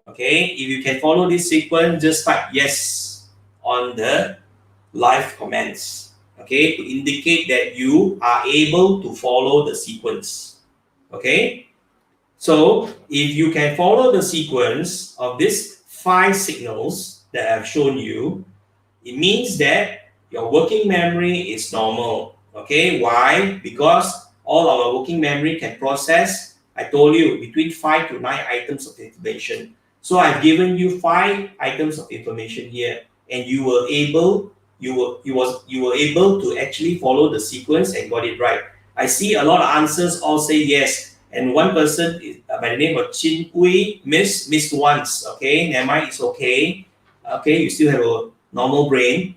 Okay, if you can follow this sequence, just type yes on the live comments. Okay, to indicate that you are able to follow the sequence. Okay, so if you can follow the sequence of these 5 signals that I've shown you, it means that your working memory is normal. Okay, why? Because all our working memory can process I told you between 5 to 9 items of information. So I've given you 5 items of information here, and you were able to actually follow the sequence and got it right. I see a lot of answers all say yes, and one person by the name of Chin Hui missed once. Okay, never mind, it's okay. Okay, you still have a normal brain.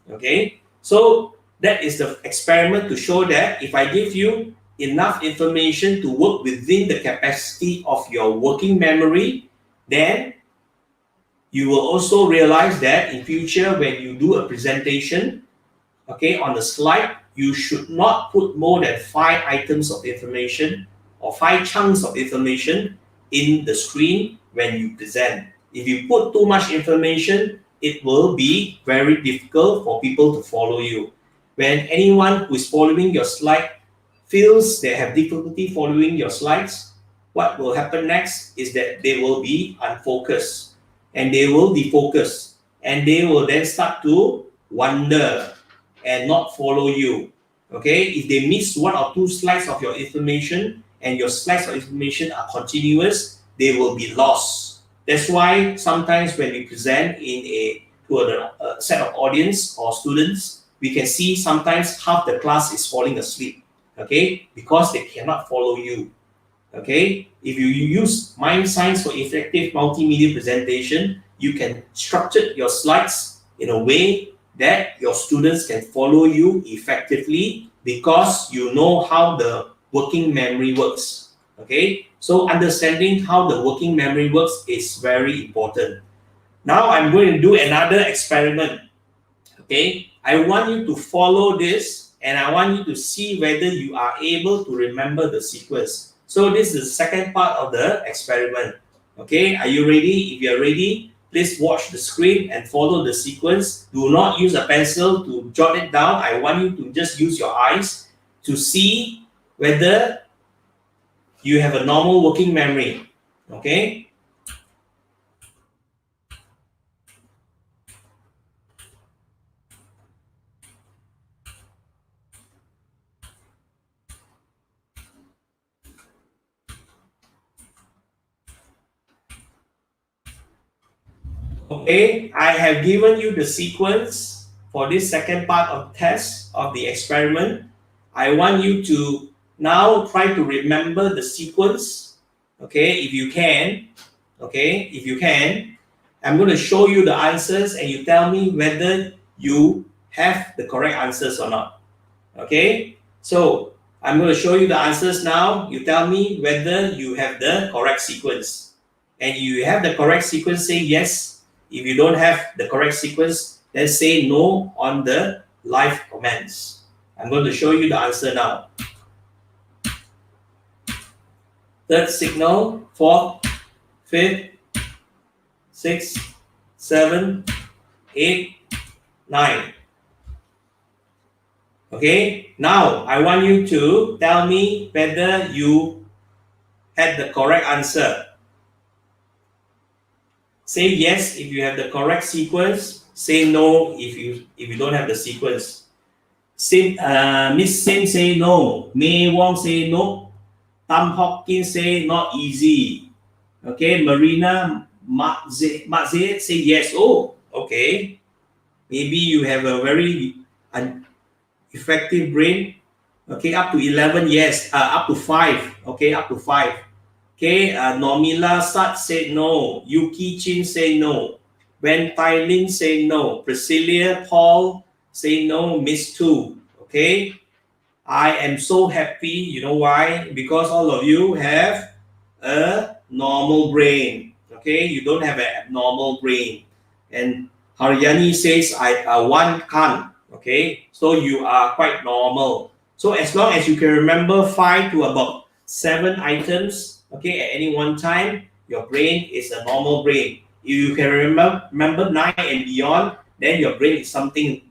Okay, so that is the experiment to show that if I give you enough information to work within the capacity of your working memory, then you will also realize that in future when you do a presentation, okay, on the slide, you should not put more than 5 items of information or 5 chunks of information in the screen when you present. If you put too much information, it will be very difficult for people to follow you. When anyone who is following your slide feels they have difficulty following your slides, what will happen next is that they will be unfocused and they will defocus and they will then start to wonder and not follow you. Okay, if they miss 1 or 2 slides of your information and your slides of information are continuous, they will be lost. That's why sometimes when we present to a set of audience or students, we can see sometimes half the class is falling asleep. Okay, because they cannot follow you. Okay, if you use mind science for effective multimedia presentation, you can structure your slides in a way that your students can follow you effectively because you know how the working memory works. Okay, so understanding how the working memory works is very important. Now I'm going to do another experiment. Okay, I want you to follow this and I want you to see whether you are able to remember the sequence. So this is the second part of the experiment. Okay, are you ready? If you're ready, please watch the screen and follow the sequence. Do not use a pencil to jot it down. I want you to just use your eyes to see whether you have a normal working memory. Okay. Okay, I have given you the sequence for this second part of test of the experiment. I want you to now try to remember the sequence. Okay, if you can. Okay, if you can, I'm going to show you the answers and you tell me whether you have the correct answers or not. Okay, so I'm going to show you the answers now. You tell me whether you have the correct sequence. And you have the correct sequence, say yes. If you don't have the correct sequence, then say no on the live comments. I'm going to show you the answer now. Third signal, fourth, fifth, 6, 7, 8, 9. Okay, now I want you to tell me whether you had the correct answer. Say yes if you have the correct sequence. Say no if you don't have the sequence. Miss Sim say no. May Wong say no. Tam Hopkins say not easy. Okay, Marina Mazet say yes. Oh, okay. Maybe you have a very effective brain. Okay, up to 11, yes. Up to 5. Okay, up to 5. Okay, Normila Sat said no. Yuki Chin say no. Ben Tai Lin say no. Priscilla Paul say no. Miss 2. Okay, I am so happy. You know why? Because all of you have a normal brain. Okay, you don't have an abnormal brain. And Haryani says one can't. Okay, so you are quite normal. So as long as you can remember 5 to about 7 items, okay, at any one time, your brain is a normal brain. If you can remember 9 and beyond, then your brain is something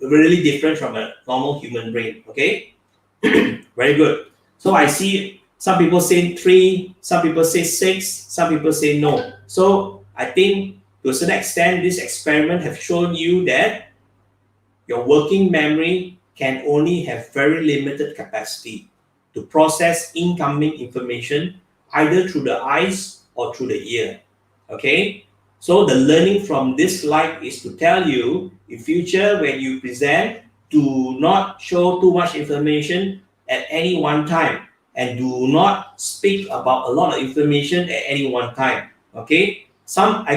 really different from a normal human brain. Okay, very good. So I see some people say 3, some people say 6, some people say no. So I think to a certain extent, this experiment have shown you that your working memory can only have very limited capacity. to process incoming information either through the eyes or through the ear. Okay, so the learning from this slide is to tell you in future when you present, do not show too much information at any one time, and do not speak about a lot of information at any one time. Okay, I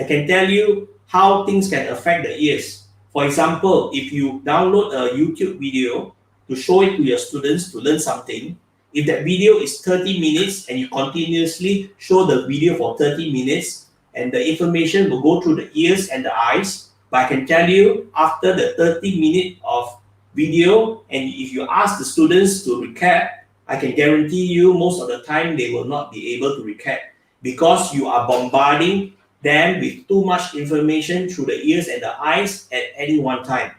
can tell you how things can affect the ears. For example, if you download a YouTube video to show it to your students to learn something, if that video is 30 minutes and you continuously show the video for 30 minutes, and the information will go through the ears and the eyes, but I can tell you after the 30 minutes of video, and if you ask the students to recap, I can guarantee you most of the time they will not be able to recap, because you are bombarding them with too much information through the ears and the eyes at any one time.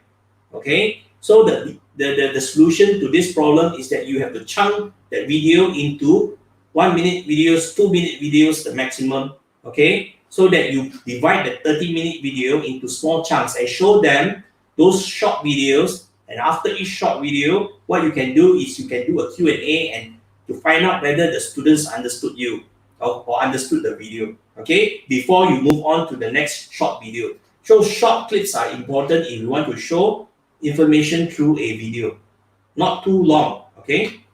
Okay, so the solution to this problem is that you have to chunk that video into 1 minute videos, 2 minute videos, the maximum. Okay, so that you divide the 30-minute video into small chunks and show them those short videos. And after each short video, what you can do is you can do a Q&A and to find out whether the students understood you or understood the video. Okay, before you move on to the next short video. So short clips are important if you want to show information through a video, not too long. Okay,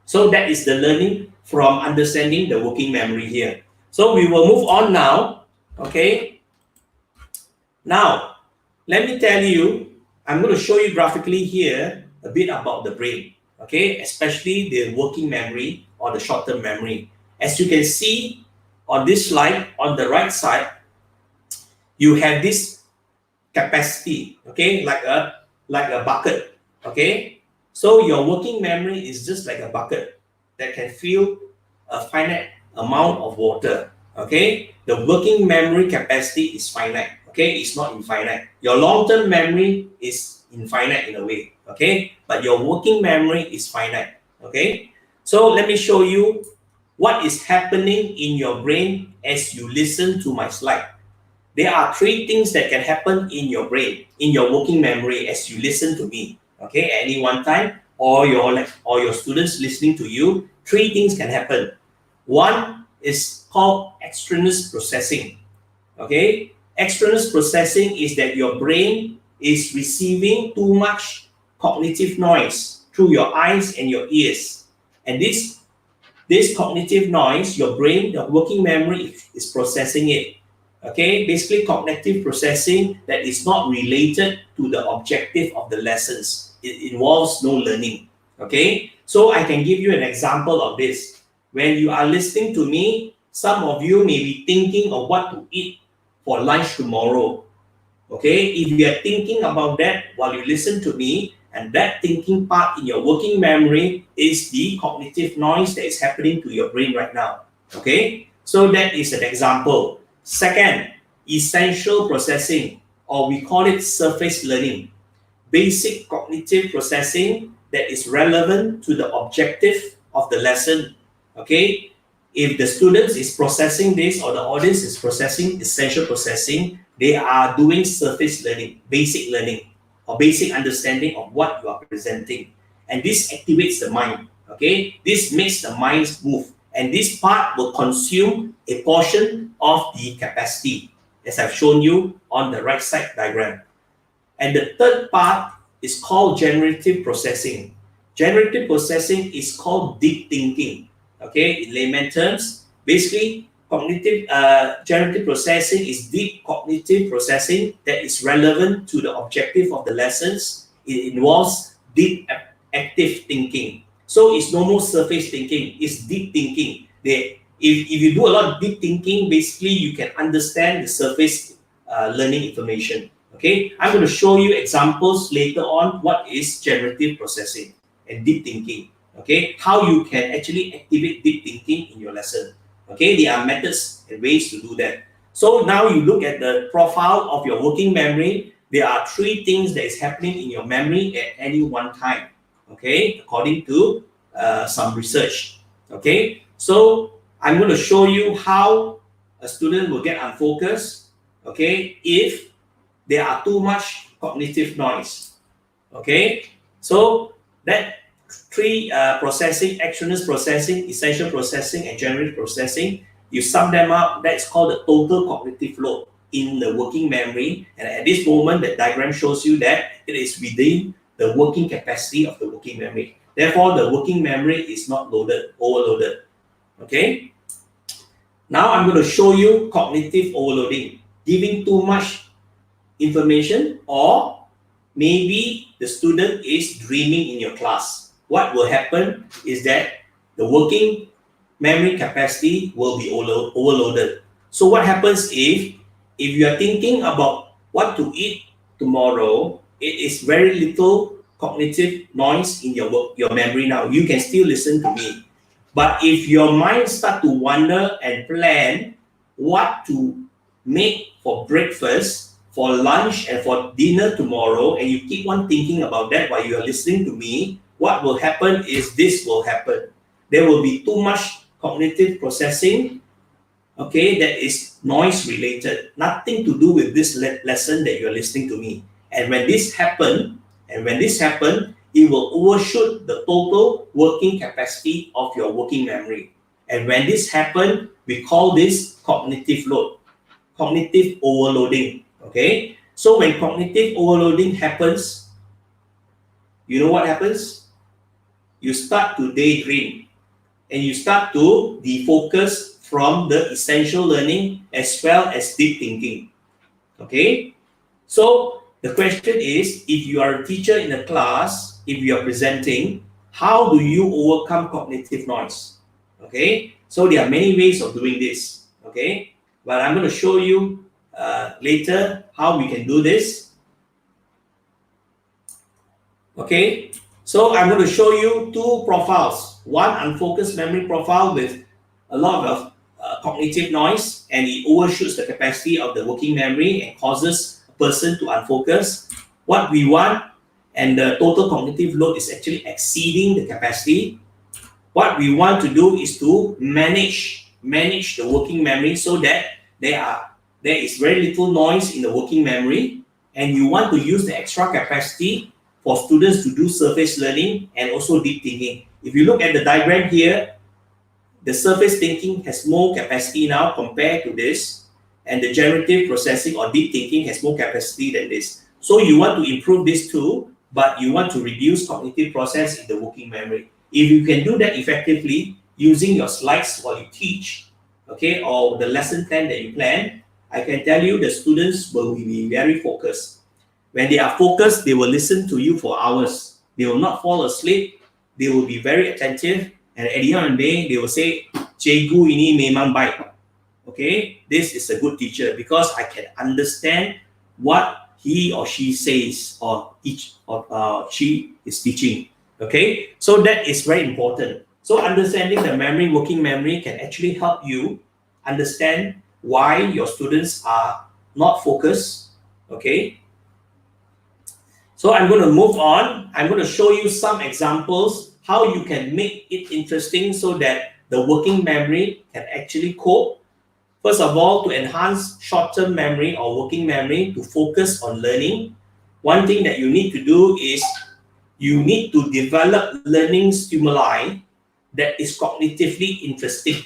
so that is the learning from understanding the working memory here. So we will move on now. Okay, now let me tell you, I'm going to show you graphically here a bit about the brain. Okay, especially the working memory or the short-term memory. As you can see on this slide, on the right side, you have this capacity, okay, like a bucket. Okay, so your working memory is just like a bucket that can fill a finite amount of water. Okay, the working memory capacity is finite. Okay, it's not infinite. Your long-term memory is infinite in a way. Okay, but your working memory is finite. Okay, so let me show you what is happening in your brain as you listen to my slide. There are 3 things that can happen in your brain, in your working memory as you listen to me. Okay, at any one time, or your students listening to you, 3 things can happen. One is called extraneous processing. Okay, extraneous processing is that your brain is receiving too much cognitive noise through your eyes and your ears, and this cognitive noise, your brain, the working memory is processing it. Okay, basically cognitive processing that is not related to the objective of the lessons. It involves no learning. Okay, so I can give you an example of this. When you are listening to me, some of you may be thinking of what to eat for lunch tomorrow. Okay, if you are thinking about that while you listen to me, and that thinking part in your working memory is the cognitive noise that is happening to your brain right now. Okay, so that is an example. Second, essential processing, or we call it surface learning. Basic cognitive processing that is relevant to the objective of the lesson. Okay, if the students is processing this or the audience is processing essential processing, they are doing surface learning, basic learning, or basic understanding of what you are presenting. And this activates the mind. Okay, this makes the mind move. And this part will consume a portion of the capacity, as I've shown you on the right side diagram. And the third part is called generative processing. Generative processing is called deep thinking. Okay, in layman terms, basically, generative processing is deep cognitive processing that is relevant to the objective of the lessons. It involves deep active thinking. So it's no more surface thinking, it's deep thinking. If you do a lot of deep thinking, basically you can understand the surface learning information. Okay, I'm going to show you examples later on what is generative processing and deep thinking. Okay, how you can actually activate deep thinking in your lesson. Okay, there are methods and ways to do that. So now you look at the profile of your working memory. There are 3 things that is happening in your memory at any one time. Okay, according to some research. Okay, so I'm going to show you how a student will get unfocused. Okay, if there are too much cognitive noise. Okay, so that three processing: extraneous processing, essential processing, and generative processing. You sum them up, that's called the total cognitive load in the working memory. And at this moment, the diagram shows you that it is within the working capacity of the working memory. Therefore, the working memory is not overloaded. Okay? Now I'm going to show you cognitive overloading, giving too much information, or maybe the student is dreaming in your class. What will happen is that the working memory capacity will be overloaded. So what happens if you are thinking about what to eat tomorrow, it is very little cognitive noise in your memory now. You can still listen to me. But if your mind start to wander and plan what to make for breakfast, for lunch, and for dinner tomorrow, and you keep on thinking about that while you are listening to me, what will happen is this will happen. There will be too much cognitive processing, okay, that is noise related, nothing to do with this lesson that you are listening to me. And when this happen, it will overshoot the total working capacity of your working memory. And when this happen, we call this cognitive load, cognitive overloading. Okay, so when cognitive overloading happens, you know what happens? You start to daydream, and you start to defocus from the essential learning as well as deep thinking. Okay, so the question is, if you are a teacher in a class, if you are presenting, how do you overcome cognitive noise? Okay, so there are many ways of doing this. Okay, but I'm going to show you later how we can do this. Okay, so I'm going to show you two profiles. One unfocused memory profile with a lot of cognitive noise, and it overshoots the capacity of the working memory and causes a person to unfocus. What we want, and the total cognitive load is actually exceeding the capacity. What we want to do is to manage the working memory so that there is very little noise in the working memory, and you want to use the extra capacity for students to do surface learning and also deep thinking. If you look at the diagram here, the surface thinking has more capacity now compared to this, and the generative processing or deep thinking has more capacity than this. So you want to improve this too, but you want to reduce cognitive process in the working memory. If you can do that effectively using your slides while you teach, okay, or the lesson plan that you plan, I can tell you the students will be very focused. When they are focused, they will listen to you for hours. They will not fall asleep. They will be very attentive. And at the end of the day, they will say, "Cikgu ini memang baik." Okay, this is a good teacher because I can understand what he or she says or she is teaching. Okay, so that is very important. So understanding the memory, working memory, can actually help you understand why your students are not focused. Okay. So I'm going to move on. I'm going to show you some examples how you can make it interesting so that the working memory can actually cope. First of all, to enhance short-term memory or working memory to focus on learning, one thing that you need to do is you need to develop learning stimuli that is cognitively interesting.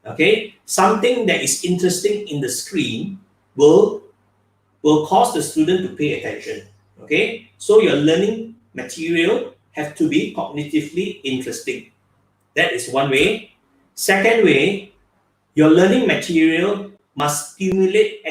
Okay, something that is interesting in the screen will cause the student to pay attention. Okay, so your learning material have to be cognitively interesting. That is one way. Second way, your learning material must stimulate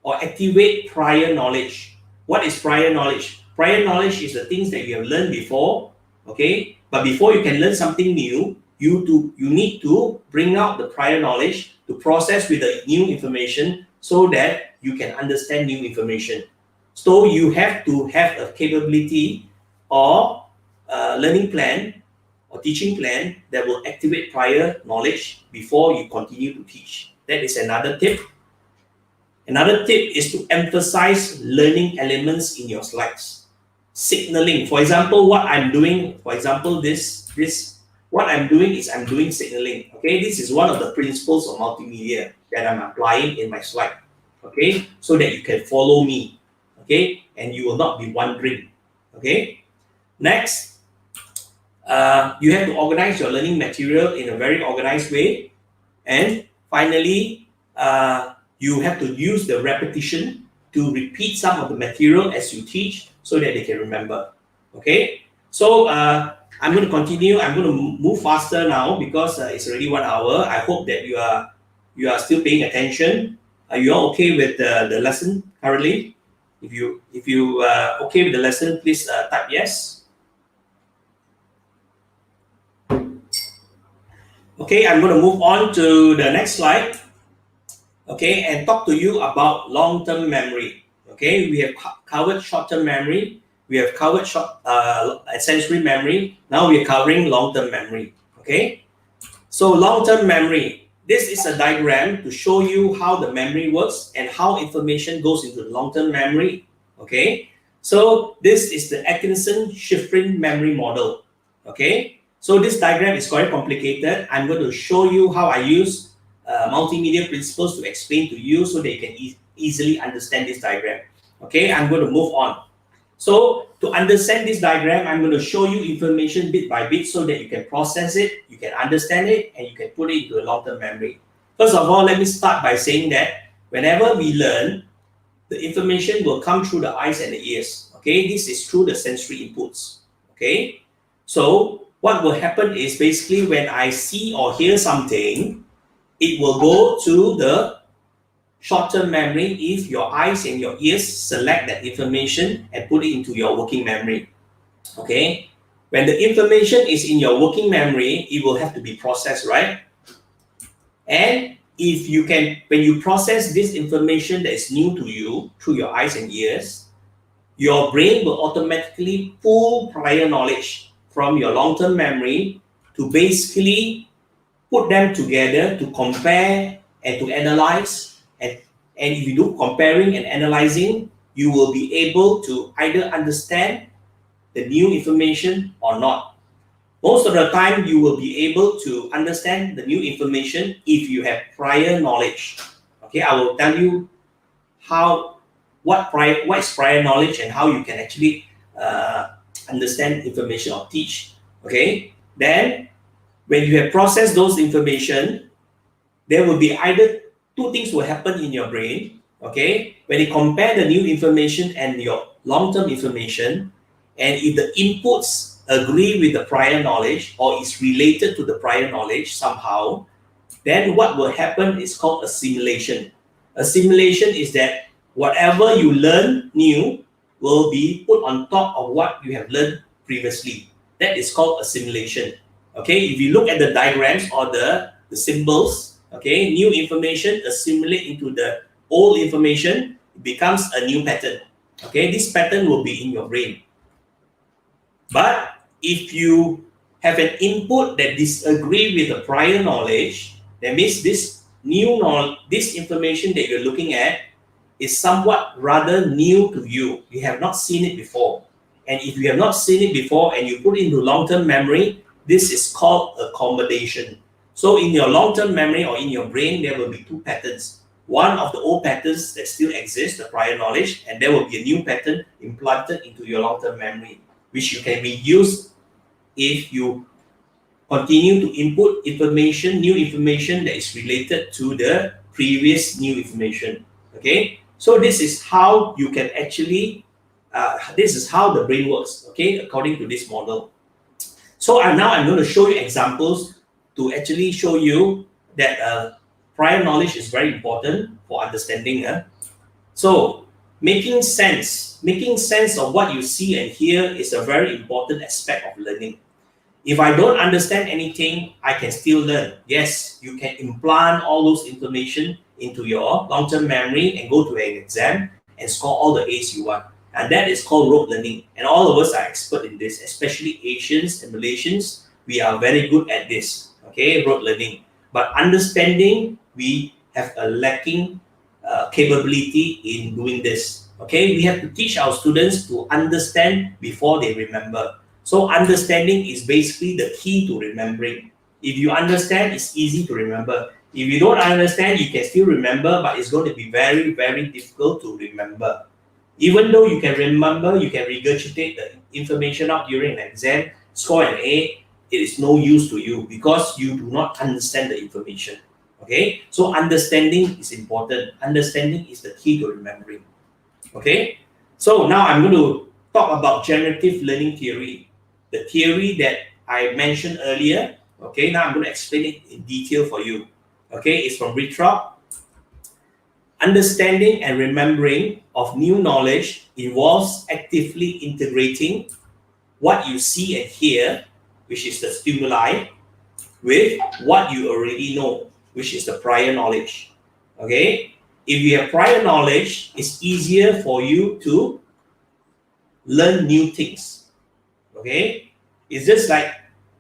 activate prior knowledge. What is prior knowledge? Prior knowledge is the things that you have learned before. Okay, but before you can learn something new, you need to bring out the prior knowledge to process with the new information so that you can understand new information. So you have to have a capability or a learning plan or teaching plan that will activate prior knowledge before you continue to teach. That is another tip. Another tip is to emphasize learning elements in your slides. Signaling. For example, what I'm doing, what I'm doing is I'm doing signaling. Okay, this is one of the principles of multimedia that I'm applying in my slide. Okay, so that you can follow me. Okay, and you will not be wondering. Okay, Next, you have to organize your learning material in a very organized way. And finally, you have to use the repetition to repeat some of the material as you teach so that they can remember. Okay, so I'm going to continue. I'm going to move faster now because it's already 1 hour. I hope that you are still paying attention. Are you all okay with the lesson currently? If you okay with the lesson, please type yes. Okay, I'm going to move on to the next slide. Okay, and talk to you about long-term memory. Okay, we have covered short-term memory, we have covered sensory memory. Now we are covering long-term memory. Okay, so long-term memory. This is a diagram to show you how the memory works and how information goes into the long-term memory. Okay, so this is the Atkinson-Shiffrin memory model. Okay, so this diagram is quite complicated. I'm going to show you how I use multimedia principles to explain to you so that you can easily understand this diagram. Okay, I'm going to move on. So to understand this diagram, I'm going to show you information bit by bit so that you can process it, you can understand it, and you can put it into a long-term memory. First of all, let me start by saying that whenever we learn, the information will come through the eyes and the ears. Okay, this is through the sensory inputs. Okay, so what will happen is basically when I see or hear something, it will go to the short-term memory if your eyes and your ears select that information and put it into your working memory. Okay, when the information is in your working memory, it will have to be processed, right? And if you can, when you process this information that is new to you through your eyes and ears, your brain will automatically pull prior knowledge from your long-term memory to basically put them together to compare and to analyze. And if you do comparing and analyzing, you will be able to either understand the new information or not. Most of the time, you will be able to understand the new information if you have prior knowledge. Okay, I will tell you what is prior knowledge and how you can actually understand information or teach. Okay, then when you have processed those information, there will be either two things will happen in your brain. Okay, when you compare the new information and your long-term information, and if the inputs agree with the prior knowledge or is related to the prior knowledge somehow, then what will happen is called assimilation. Assimilation is that whatever you learn new will be put on top of what you have learned previously. That is called assimilation. Okay, if you look at the diagrams or the symbols, okay, new information assimilate into the old information, it becomes a new pattern. Okay, this pattern will be in your brain. But if you have an input that disagree with the prior knowledge, that means this information that you're looking at is somewhat rather new to you. You have not seen it before. And if you have not seen it before and you put it into long-term memory, this is called accommodation. So in your long-term memory or in your brain, there will be two patterns. One of the old patterns that still exist, the prior knowledge, and there will be a new pattern implanted into your long-term memory, which you can reuse if you continue to input information, new information that is related to the previous new information. Okay, so this is how you can actually, this is how the brain works. Okay, according to this model. So now I'm going to show you examples to actually show you that prior knowledge is very important for understanding. So making sense of what you see and hear is a very important aspect of learning. If I don't understand anything, I can still learn. Yes, you can implant all those information into your long-term memory and go to an exam and score all the A's you want. And that is called rote learning. And all of us are expert in this, especially Asians and Malaysians. We are very good at this, okay, rote learning. But understanding, we have a lacking capability in doing this. Okay, we have to teach our students to understand before they remember. So understanding is basically the key to remembering. If you understand, it's easy to remember. If you don't understand, you can still remember, but it's going to be very, very difficult to remember. Even though you can remember, you can regurgitate the information out during an exam, score an A, it is no use to you because you do not understand the information. Okay, so understanding is important. Understanding is the key to remembering. Okay, so now I'm going to talk about generative learning theory, the theory that I mentioned earlier. Okay, now I'm going to explain it in detail for you. Okay, it's from Withrop. Understanding and remembering of new knowledge involves actively integrating what you see and hear, which is the stimuli, with what you already know, which is the prior knowledge. Okay? If you have prior knowledge, it's easier for you to learn new things. Okay? It's just like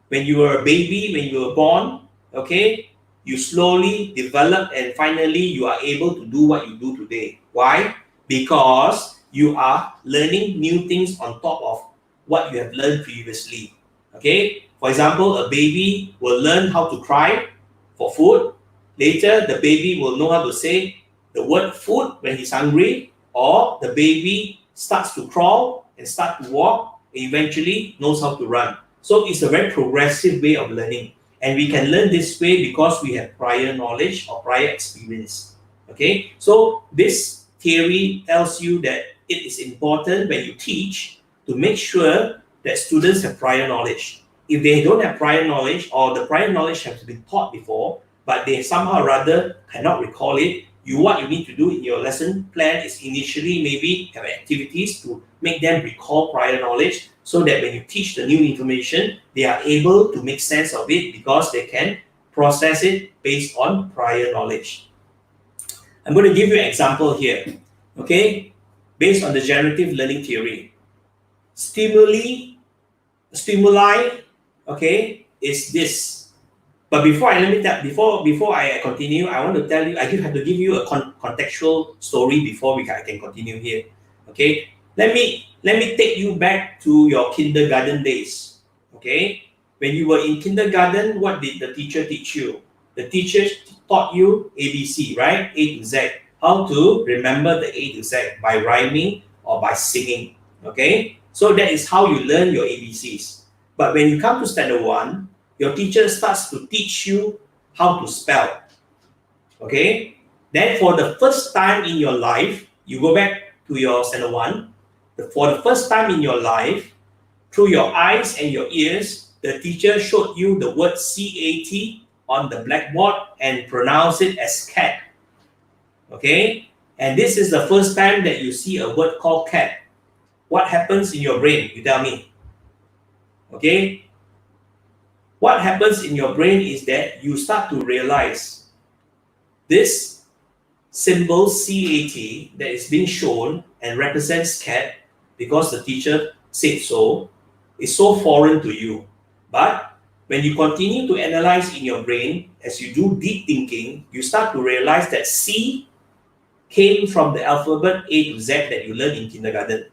when you were a baby, when you were born, okay, you slowly develop and finally you are able to do what you do today. Why? Because you are learning new things on top of what you have learned previously. Okay? For example, a baby will learn how to cry for food. Later, the baby will know how to say the word food when he's hungry, or the baby starts to crawl and start to walk, and eventually knows how to run. So it's a very progressive way of learning. And we can learn this way because we have prior knowledge or prior experience. Okay, so this theory tells you that it is important when you teach to make sure that students have prior knowledge. If they don't have prior knowledge, or the prior knowledge has been taught before, but they somehow or rather cannot recall it, what you need to do in your lesson plan is initially maybe have activities to make them recall prior knowledge, so that when you teach the new information, they are able to make sense of it because they can process it based on prior knowledge. I'm going to give you an example here. Okay, based on the generative learning theory, stimuli, okay, is this. But before I continue, I want to tell you, I have to give you a contextual story before I can continue here. Okay, let me take you back to your kindergarten days. Okay, when you were in kindergarten, what did the teacher teach you? The teacher taught you ABC, right? A to Z. How to remember the A to Z by rhyming or by singing. Okay, so that is how you learn your ABCs. But when you come to standard 1, your teacher starts to teach you how to spell. Okay? Then for the first time in your life, you go back to your standard 1. For the first time in your life, through your eyes and your ears, the teacher showed you the word CAT on the blackboard and pronounced it as cat. Okay? And this is the first time that you see a word called cat. What happens in your brain? You tell me. Okay? What happens in your brain is that you start to realize this symbol CAT that is being shown and represents cat because the teacher said so, is so foreign to you. But when you continue to analyze in your brain, as you do deep thinking, you start to realize that C came from the alphabet A to Z that you learned in kindergarten.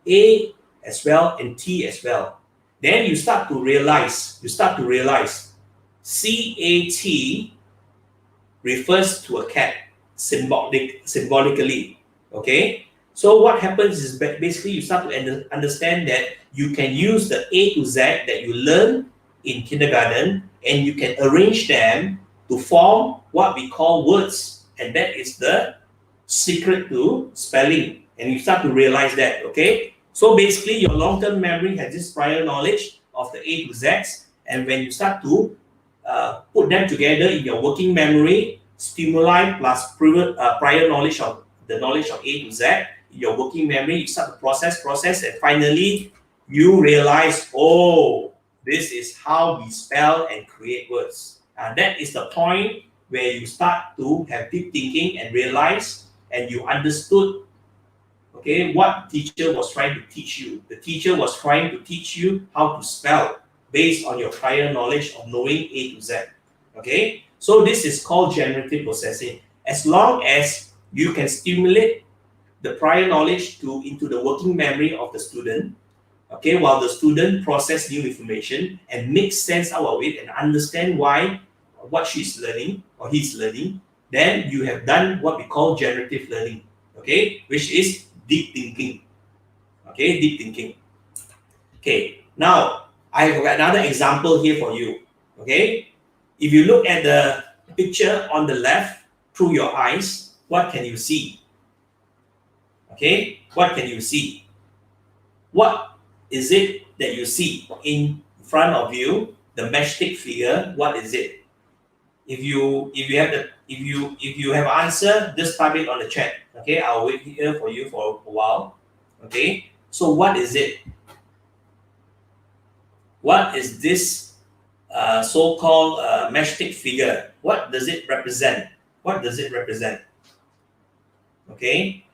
A as well and T as well. Then you start to realize CAT refers to a cat symbolically. Okay? So what happens is basically you start to understand that you can use the A to Z that you learn in kindergarten and you can arrange them to form what we call words. And that is the secret to spelling. And you start to realize that, okay? So basically, your long-term memory has this prior knowledge of the A to Zs, and when you start to put them together in your working memory, stimuli plus prior knowledge of the knowledge of A to Z, in your working memory, you start to process, and finally, you realize, oh, this is how we spell and create words. And that is the point where you start to have deep thinking and realize, and you understood, okay, what teacher was trying to teach you. The teacher was trying to teach you how to spell based on your prior knowledge of knowing A to Z. Okay, so this is called generative processing. As long as you can stimulate the prior knowledge into the working memory of the student, okay, while the student process new information and make sense out of it and understand what she's learning or he's learning, then you have done what we call generative learning, okay, which is deep thinking. Okay, deep thinking. Okay, now I have another example here for you. Okay, if you look at the picture on the left through your eyes, what can you see? Okay, what can you see? What is it that you see in front of you? The matchstick figure. What is it? If you have an answer, just type it on the chat. Okay, I'll wait here for you for a while. Okay, so what is it? What is this so-called matchstick figure? What does it represent? What does it represent? Okay,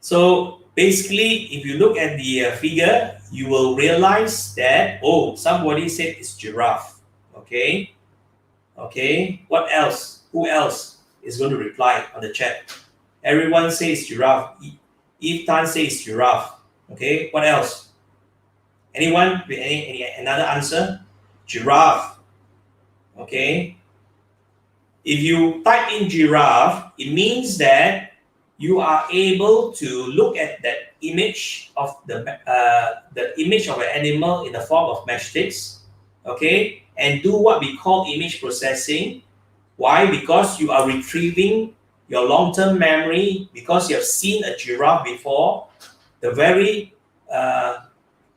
so basically, if you look at the figure, you will realize that, oh, somebody said it's giraffe. Okay, okay, what else? Who else is going to reply on the chat? Everyone says giraffe. Eve Tan says giraffe. Okay, what else? Anyone with any another answer? Giraffe. Okay. If you type in giraffe, it means that you are able to look at that image of the image of an animal in the form of matchsticks, okay, and do what we call image processing. Why? Because you are retrieving your long-term memory because you have seen a giraffe before. The very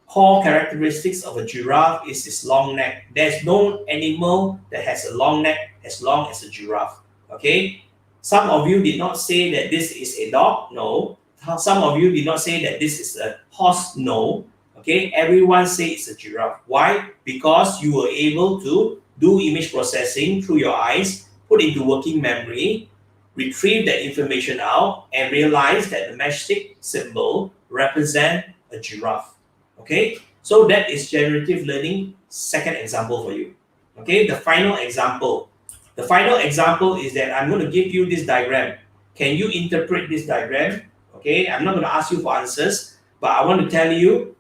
core characteristics of a giraffe is its long neck. There's no animal that has a long neck as long as a giraffe. Okay? Some of you did not say that this is a dog. No. Some of you did not say that this is a horse. No. Okay? Everyone says it's a giraffe. Why? Because you were able to do image processing through your eyes, put into working memory, retrieve that information out, and realize that the matchstick symbol represents a giraffe. Okay, so that is generative learning second example for you. Okay, the final example. The final example is that I'm going to give you this diagram. Can you interpret this diagram? Okay, I'm not going to ask you for answers, but I want to tell you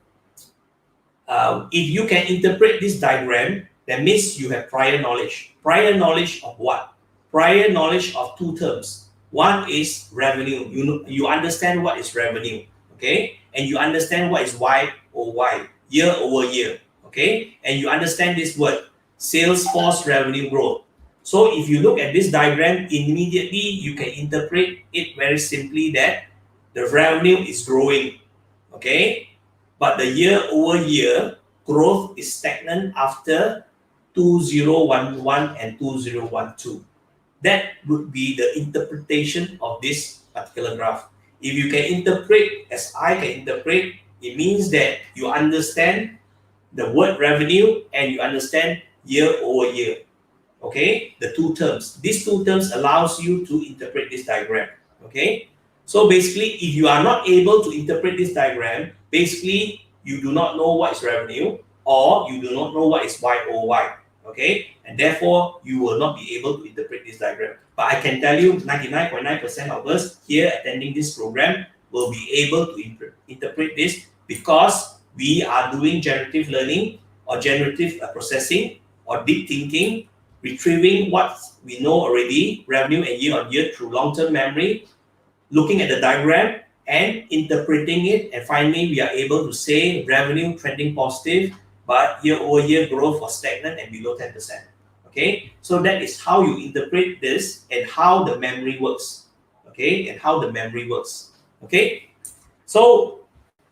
if you can interpret this diagram, that means you have prior knowledge. Prior knowledge of what? Prior knowledge of two terms. One is revenue. You understand what is revenue, okay? And you understand what is YOY, year over year, okay? And you understand this word, sales force revenue growth. So if you look at this diagram, immediately you can interpret it very simply that the revenue is growing, okay? But the year over year growth is stagnant after 2011 and 2012. That would be the interpretation of this particular graph. If you can interpret as I can interpret, it means that you understand the word revenue and you understand year over year. Okay, the two terms. These two terms allows you to interpret this diagram. Okay, so basically, if you are not able to interpret this diagram, basically you do not know what is revenue or you do not know what is YOY. Okay, and therefore you will not be able to interpret this diagram. But I can tell you 99.9% of us here attending this program will be able to interpret this because we are doing generative learning or generative processing or deep thinking, retrieving what we know already, revenue and year on year through long-term memory, looking at the diagram and interpreting it, and finally we are able to say revenue trending positive, but year over year growth was stagnant and below 10%. Okay, so that is how you interpret this and how the memory works. Okay, and how the memory works. Okay, so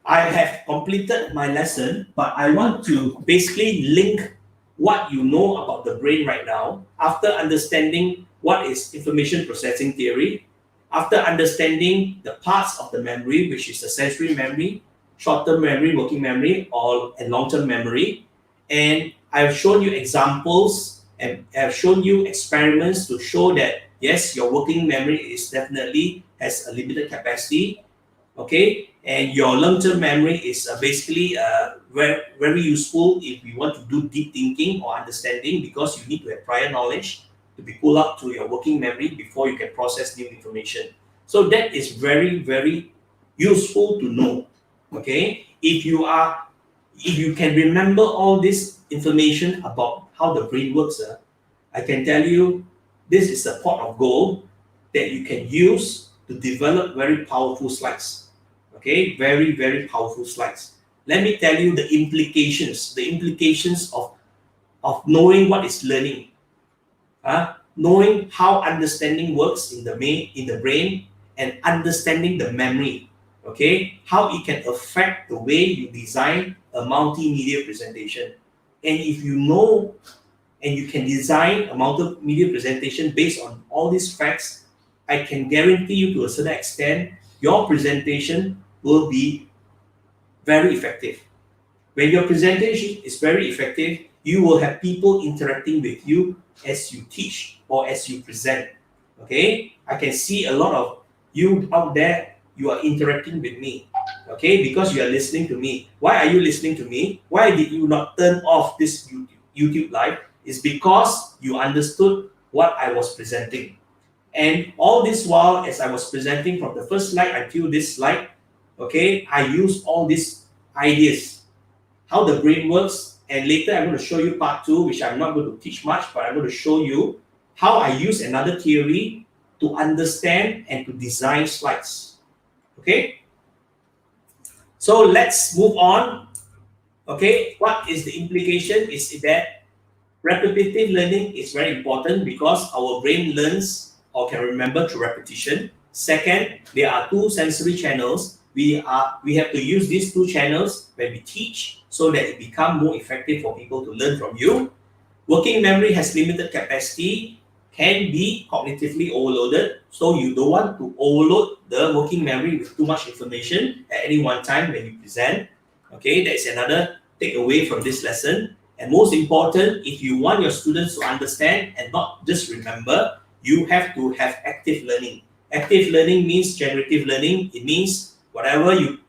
I have completed my lesson, but I want to basically link what you know about the brain right now after understanding what is information processing theory, after understanding the parts of the memory, which is the sensory memory, short-term memory, working memory, and long-term memory. And I've shown you examples and I've shown you experiments to show that yes, your working memory is definitely has a limited capacity. Okay, and your long-term memory is basically very, very useful if you want to do deep thinking or understanding, because you need to have prior knowledge to be pulled up to your working memory before you can process new information. So that is very, very useful to know. Okay, if you can remember all this information about how the brain works, I can tell you this is a pot of gold that you can use to develop very powerful slides. Okay, very, very powerful slides. Let me tell you the implications of knowing what is learning. Knowing how understanding works in the brain and understanding the memory. Okay, how it can affect the way you design a multimedia presentation. And if you know and you can design a multimedia presentation based on all these facts, I can guarantee you to a certain extent, your presentation will be very effective. When your presentation is very effective, you will have people interacting with you as you teach or as you present. Okay, I can see a lot of you out there, you are interacting with me. Okay, because you are listening to me. Why are you listening to me? Why did you not turn off this YouTube live? It's because you understood what I was presenting. And all this while, as I was presenting from the first slide until this slide, okay, I use all these ideas, how the brain works. And later I'm going to show you part 2, which I'm not going to teach much, but I'm going to show you how I use another theory to understand and to design slides. Okay? So let's move on. Okay, what is the implication? Is that repetitive learning is very important because our brain learns or can remember through repetition. Second, there are 2 sensory channels. We have to use these 2 channels when we teach so that it becomes more effective for people to learn from you. Working memory has limited capacity, can be cognitively overloaded. So you don't want to overload the working memory with too much information at any one time when you present. Okay, that is another takeaway from this lesson. And most important, if you want your students to understand and not just remember, you have to have active learning. Active learning means generative learning. It means whatever you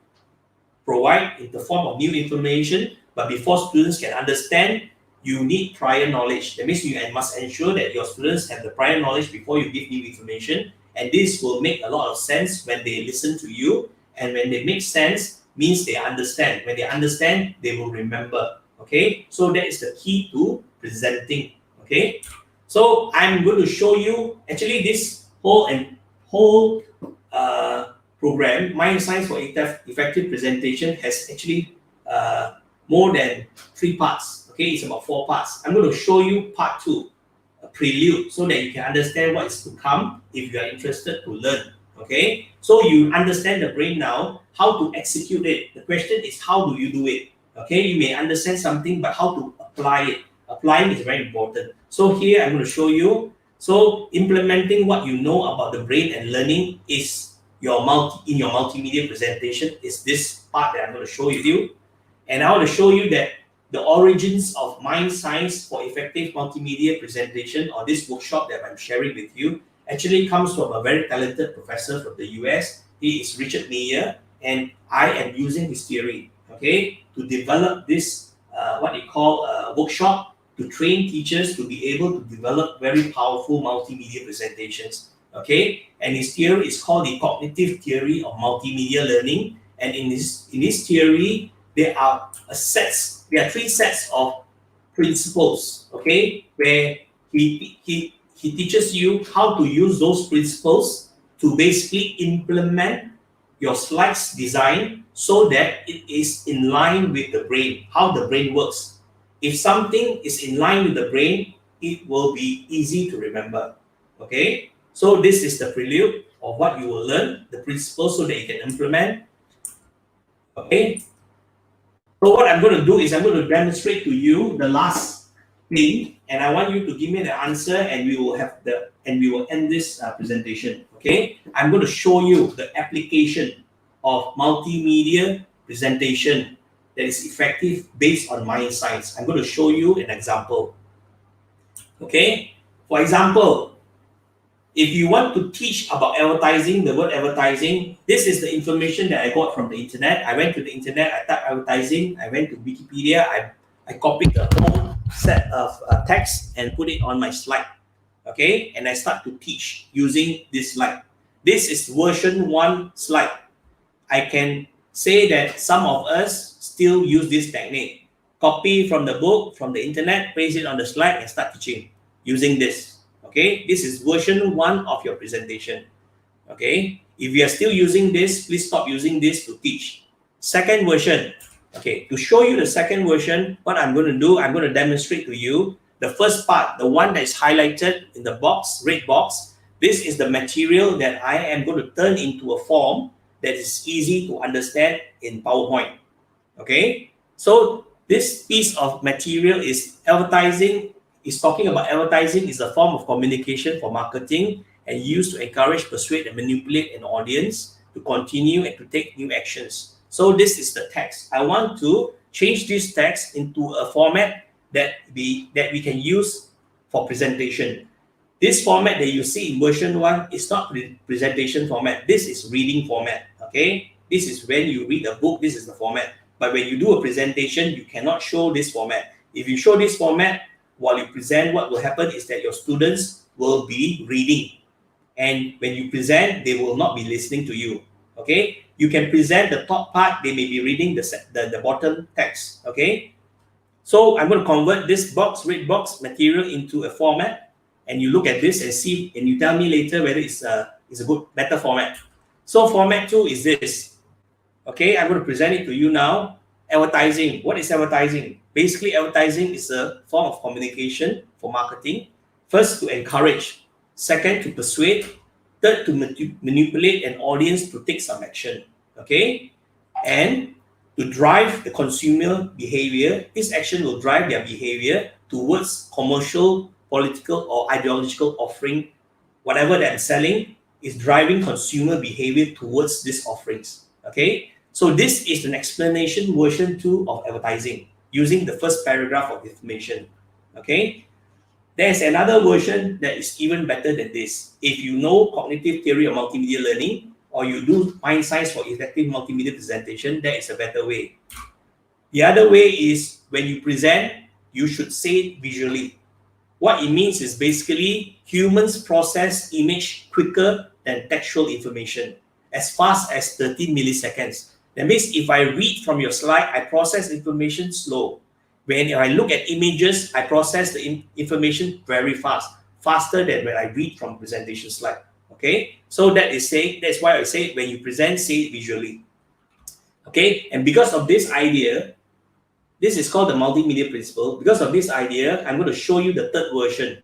provide in the form of new information, but before students can understand, you need prior knowledge. That means you must ensure that your students have the prior knowledge before you give new information. And this will make a lot of sense when they listen to you. And when they make sense, means they understand. When they understand, they will remember. Okay, so that is the key to presenting. Okay, so I'm going to show you actually this whole program, Mind Science for Effective Presentation, has actually more than 3 parts. Okay, it's about 4 parts. I'm going to show you part 2, a prelude, so that you can understand what is to come if you are interested to learn. Okay, so you understand the brain now, how to execute it. The question is, how do you do it? Okay, you may understand something, but how to apply it? Applying is very important. So here I'm going to show you. So implementing what you know about the brain and learning is in your multimedia presentation is this part that I'm going to show you. And I want to show you that the origins of mind science for effective multimedia presentation, or this workshop that I'm sharing with you, actually comes from a very talented professor from the US. He is Richard Meyer, and I am using his theory, okay, to develop this what they call a workshop to train teachers to be able to develop very powerful multimedia presentations. Okay, and his theory is called the cognitive theory of multimedia learning. And in this theory, there are 3 sets of principles. Okay, where he teaches you how to use those principles to basically implement your slides design so that it is in line with the brain, how the brain works. If something is in line with the brain, it will be easy to remember. Okay, so this is the prelude of what you will learn, the principles so that you can implement. Okay, so what I'm going to do is I'm going to demonstrate to you the last thing, and I want you to give me the answer, and we will end this presentation. Okay, I'm going to show you the application of multimedia presentation that is effective based on mind science. I'm going to show you an example. Okay, for example, if you want to teach about advertising, the word advertising, this is the information that I got from the internet. I went to the internet, I typed advertising, I went to Wikipedia, I copied the whole set of text and put it on my slide. Okay, and I start to teach using this slide. This is version 1 slide. I can say that some of us still use this technique. Copy from the book, from the internet, paste it on the slide and start teaching using this. Okay, this is version 1 of your presentation. Okay, If you are still using this, please stop using this to teach. Second version. Okay, to show you the second version, what I'm going to do, I'm going to demonstrate to you the first part, the one that is highlighted in the box, red box. This is the material that I am going to turn into a form that is easy to understand in PowerPoint. Okay, so this piece of material is advertising, is talking about advertising is a form of communication for marketing and used to encourage, persuade, and manipulate an audience to continue and to take new actions. So this is the text. I want to change this text into a format that we can use for presentation. This format that you see in version 1 is not presentation format. This is reading format. Okay, this is when you read a book, this is the format. But when you do a presentation, you cannot show this format. If you show this format while you present, what will happen is that your students will be reading. And when you present, they will not be listening to you. Okay, you can present the top part, they may be reading the bottom text. Okay, so I'm going to convert this box, red box material into a format, and you look at this and see, and you tell me later whether it's a good, better format. So format 2 is this. Okay, I'm going to present it to you now. Advertising. What is advertising? Basically, advertising is a form of communication for marketing. First, to encourage. Second, to persuade. Third, to manipulate an audience to take some action. Okay, and to drive the consumer behavior. This action will drive their behavior towards commercial, political, or ideological offering. Whatever that I'm selling is driving consumer behavior towards these offerings. Okay, so this is an explanation version 2 of advertising using the first paragraph of information. Okay, there's another version that is even better than this. If you know cognitive theory of multimedia learning, or you do mind science for effective multimedia presentation, that is a better way. The other way is when you present, you should say it visually. What it means is basically humans process image quicker than textual information, as fast as 13 milliseconds. That means if I read from your slide, I process information slow. When I look at images, I process the information very fast, faster than when I read from presentation slide. Okay, so that's why I say when you present, say it visually. Okay, and because of this idea, this is called the multimedia principle. Because of this idea, I'm going to show you the third version.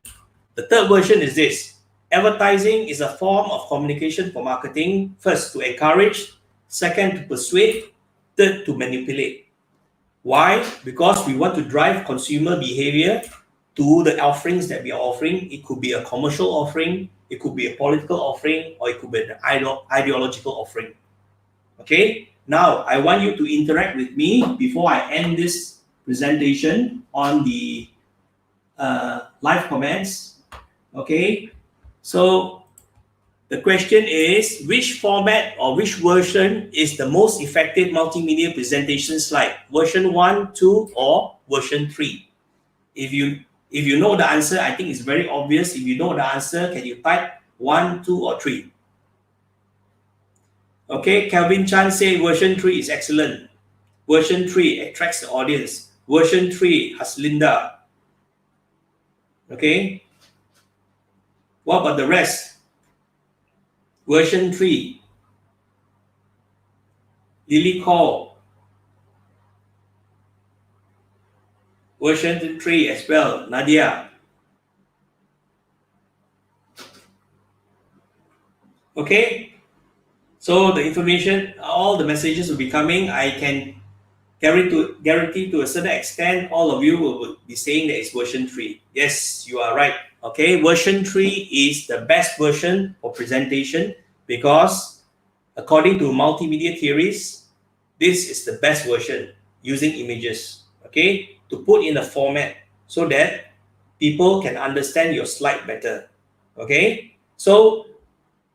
The third version is this. Advertising is a form of communication for marketing. First, to encourage. Second, to persuade. Third, to manipulate. Why? Because we want to drive consumer behavior to the offerings that we are offering. It could be a commercial offering, it could be a political offering, or it could be an ideological offering. Okay, now I want you to interact with me before I end this presentation on the live comments. Okay, so the question is, which format or which version is the most effective multimedia presentation slide? Version 1, 2, or version 3? If you know the answer, I think it's very obvious. If you know the answer, can you type 1, 2, or 3? Okay, Calvin Chan say version 3 is excellent. Version 3 attracts the audience. Version 3 has Linda. Okay. What about the rest? Version 3, Lily Cole. Version 3 as well, Nadia. Okay. So the information, all the messages will be coming. I can guarantee to a certain extent, all of you will be saying that it's version 3. Yes, you are right. Okay, version 3 is the best version for presentation because according to multimedia theories, this is the best version using images, okay, to put in a format so that people can understand your slide better. Okay, so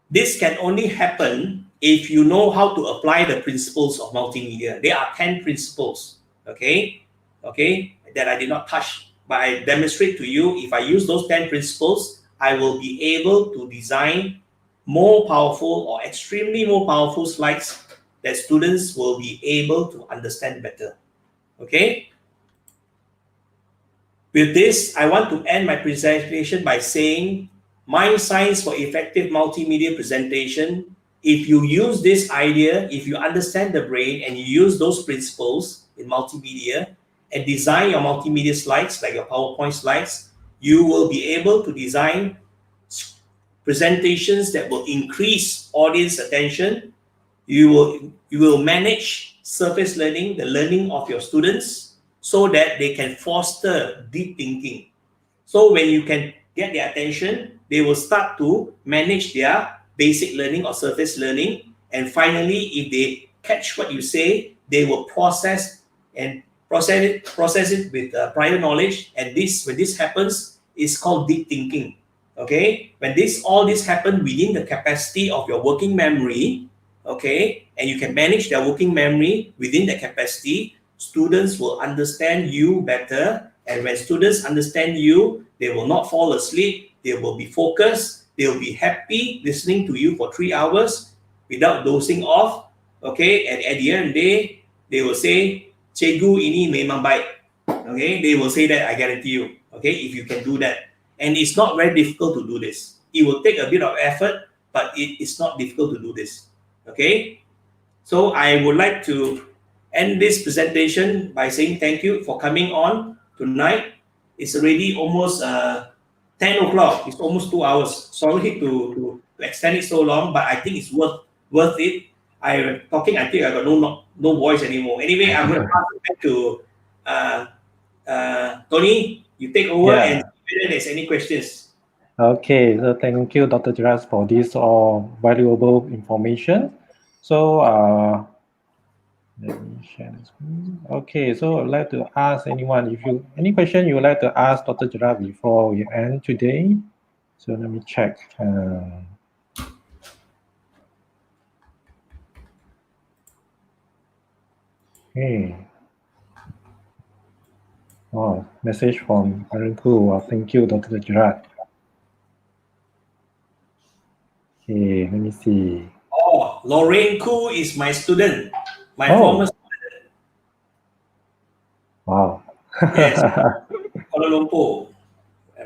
this can only happen if you know how to apply the principles of multimedia. There are 10 principles, okay, that I did not touch, but I demonstrate to you. If I use those 10 principles, I will be able to design more powerful or extremely more powerful slides that students will be able to understand better. Okay. With this, I want to end my presentation by saying mind science for effective multimedia presentation if you use this idea, if you understand the brain and you use those principles in multimedia and design your multimedia slides, like your PowerPoint slides, you will be able to design presentations that will increase audience attention. You will manage surface learning, the learning of your students, so that they can foster deep thinking. So when you can get their attention, they will start to manage their basic learning or surface learning. And finally, if they catch what you say, they will process it with prior knowledge. And when this happens, it's called deep thinking. Okay, when all this happen within the capacity of your working memory, okay, and you can manage their working memory within that capacity, students will understand you better. And when students understand you, they will not fall asleep, they will be focused, they will be happy listening to you for 3 hours without dozing off. Okay, and at the end of the day, they will say, Cikgu ini memang baik. Okay, they will say that, I guarantee you. Okay, if you can do that. And it's not very difficult to do this. It will take a bit of effort, but it is not difficult to do this. Okay, so I would like to end this presentation by saying thank you for coming on tonight. It's already almost 10 o'clock. It's almost 2 hours. Sorry to extend it so long, but I think it's worth it. I'm talking, I think I got no voice anymore. Anyway, I'm going to pass it back to Tony. You take over and see whether there's any questions. Okay, so thank you, Dr. Gerard, for this all valuable information. So let me share the screen. Okay, so I'd like to ask anyone, if you any question you would like to ask Dr. Gerard before we end today. So let me check. Okay. Oh, message from Arunku. Thank you, Dr. Gerard. Okay, let me see. Oh, Lorraine Koo is my student, my former student. Wow. Yes, Kuala Lumpur,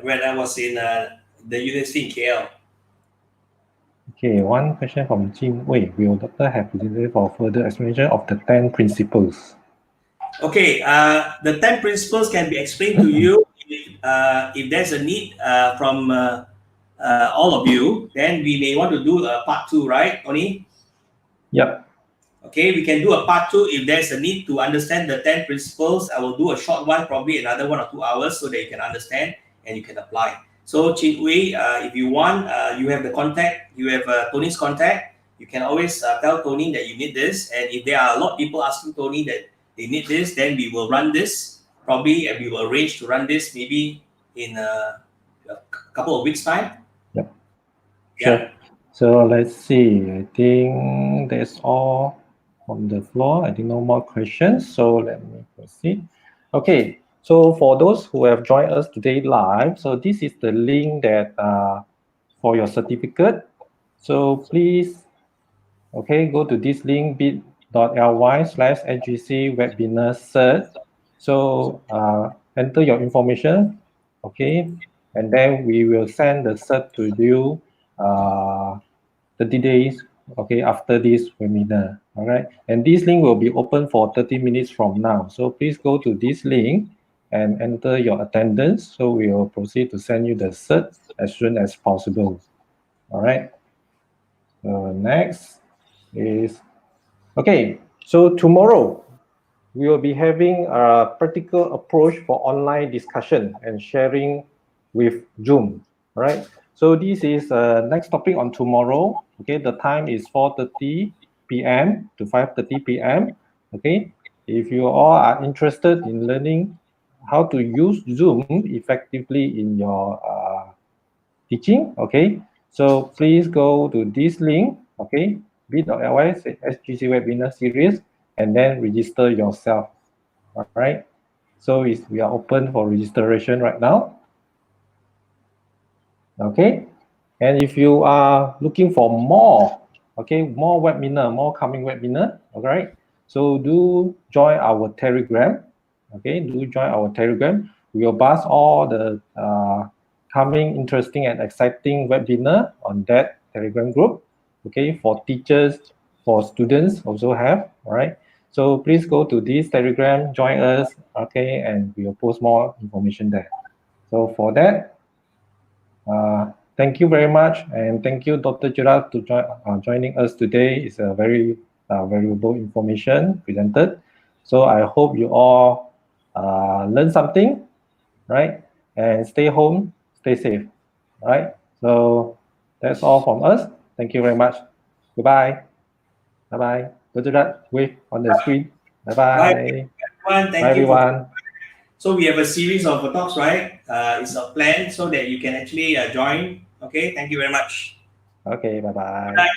when I was in the university in KL. Okay, one question from Jim Wei. Will Doctor have presented for further explanation of the 10 principles? Okay, the 10 principles can be explained to you if there's a need from all of you. Then we may want to do a part 2, right, Tony? Yep. Okay, we can do a part 2 if there's a need to understand the 10 principles. I will do a short one, probably another 1 or 2 hours, so that you can understand and you can apply. So, Chin Wei, if you want, you have the contact, you have Tony's contact. You can always tell Tony that you need this. And if there are a lot of people asking Tony that they need this, then we will run this. Probably we will arrange to run this maybe in a couple of weeks' time. Yep. Yeah. Sure. So let's see. I think that's all on the floor. I think no more questions. So let me proceed. Okay. So for those who have joined us today live, so this is the link that for your certificate. So please, okay, go to this link bit.ly/SGC webinar cert. So enter your information, okay, and then we will send the cert to you 30 days, okay, after this webinar, all right. And this link will be open for 30 minutes from now. So please go to this link and enter your attendance. So we will proceed to send you the cert as soon as possible, all right. So next is, okay, so tomorrow we will be having a practical approach for online discussion and sharing with Zoom, all right? So this is next topic on tomorrow, okay? The time is 4:30 p.m. to 5:30 p.m., okay? If you all are interested in learning how to use Zoom effectively in your teaching, okay? So please go to this link, okay? bit.ly SGC webinar series, and then register yourself, all right? So we are open for registration right now, okay? And if you are looking for more, okay, more webinar, more coming webinar, all right? So do join our Telegram, okay? Do join our Telegram. We will pass all the coming interesting and exciting webinar on that Telegram group. Okay, for teachers, for students also have. All right. So please go to this Telegram, join us. Okay, and we will post more information there. So for that, thank you very much, and thank you, Dr. Gerard, to joining us today. It's a very valuable information presented. So I hope you all learn something, right? And stay home, stay safe, right? So that's all from us. Thank you very much. Goodbye. Bye bye. Dr. Gerard, wave on the screen. Bye Bye, bye. everyone. Bye Thank you for. everyone. So we have a series of talks, right? It's a plan so that you can actually join. Okay, thank you very much. Okay, bye Good bye. night.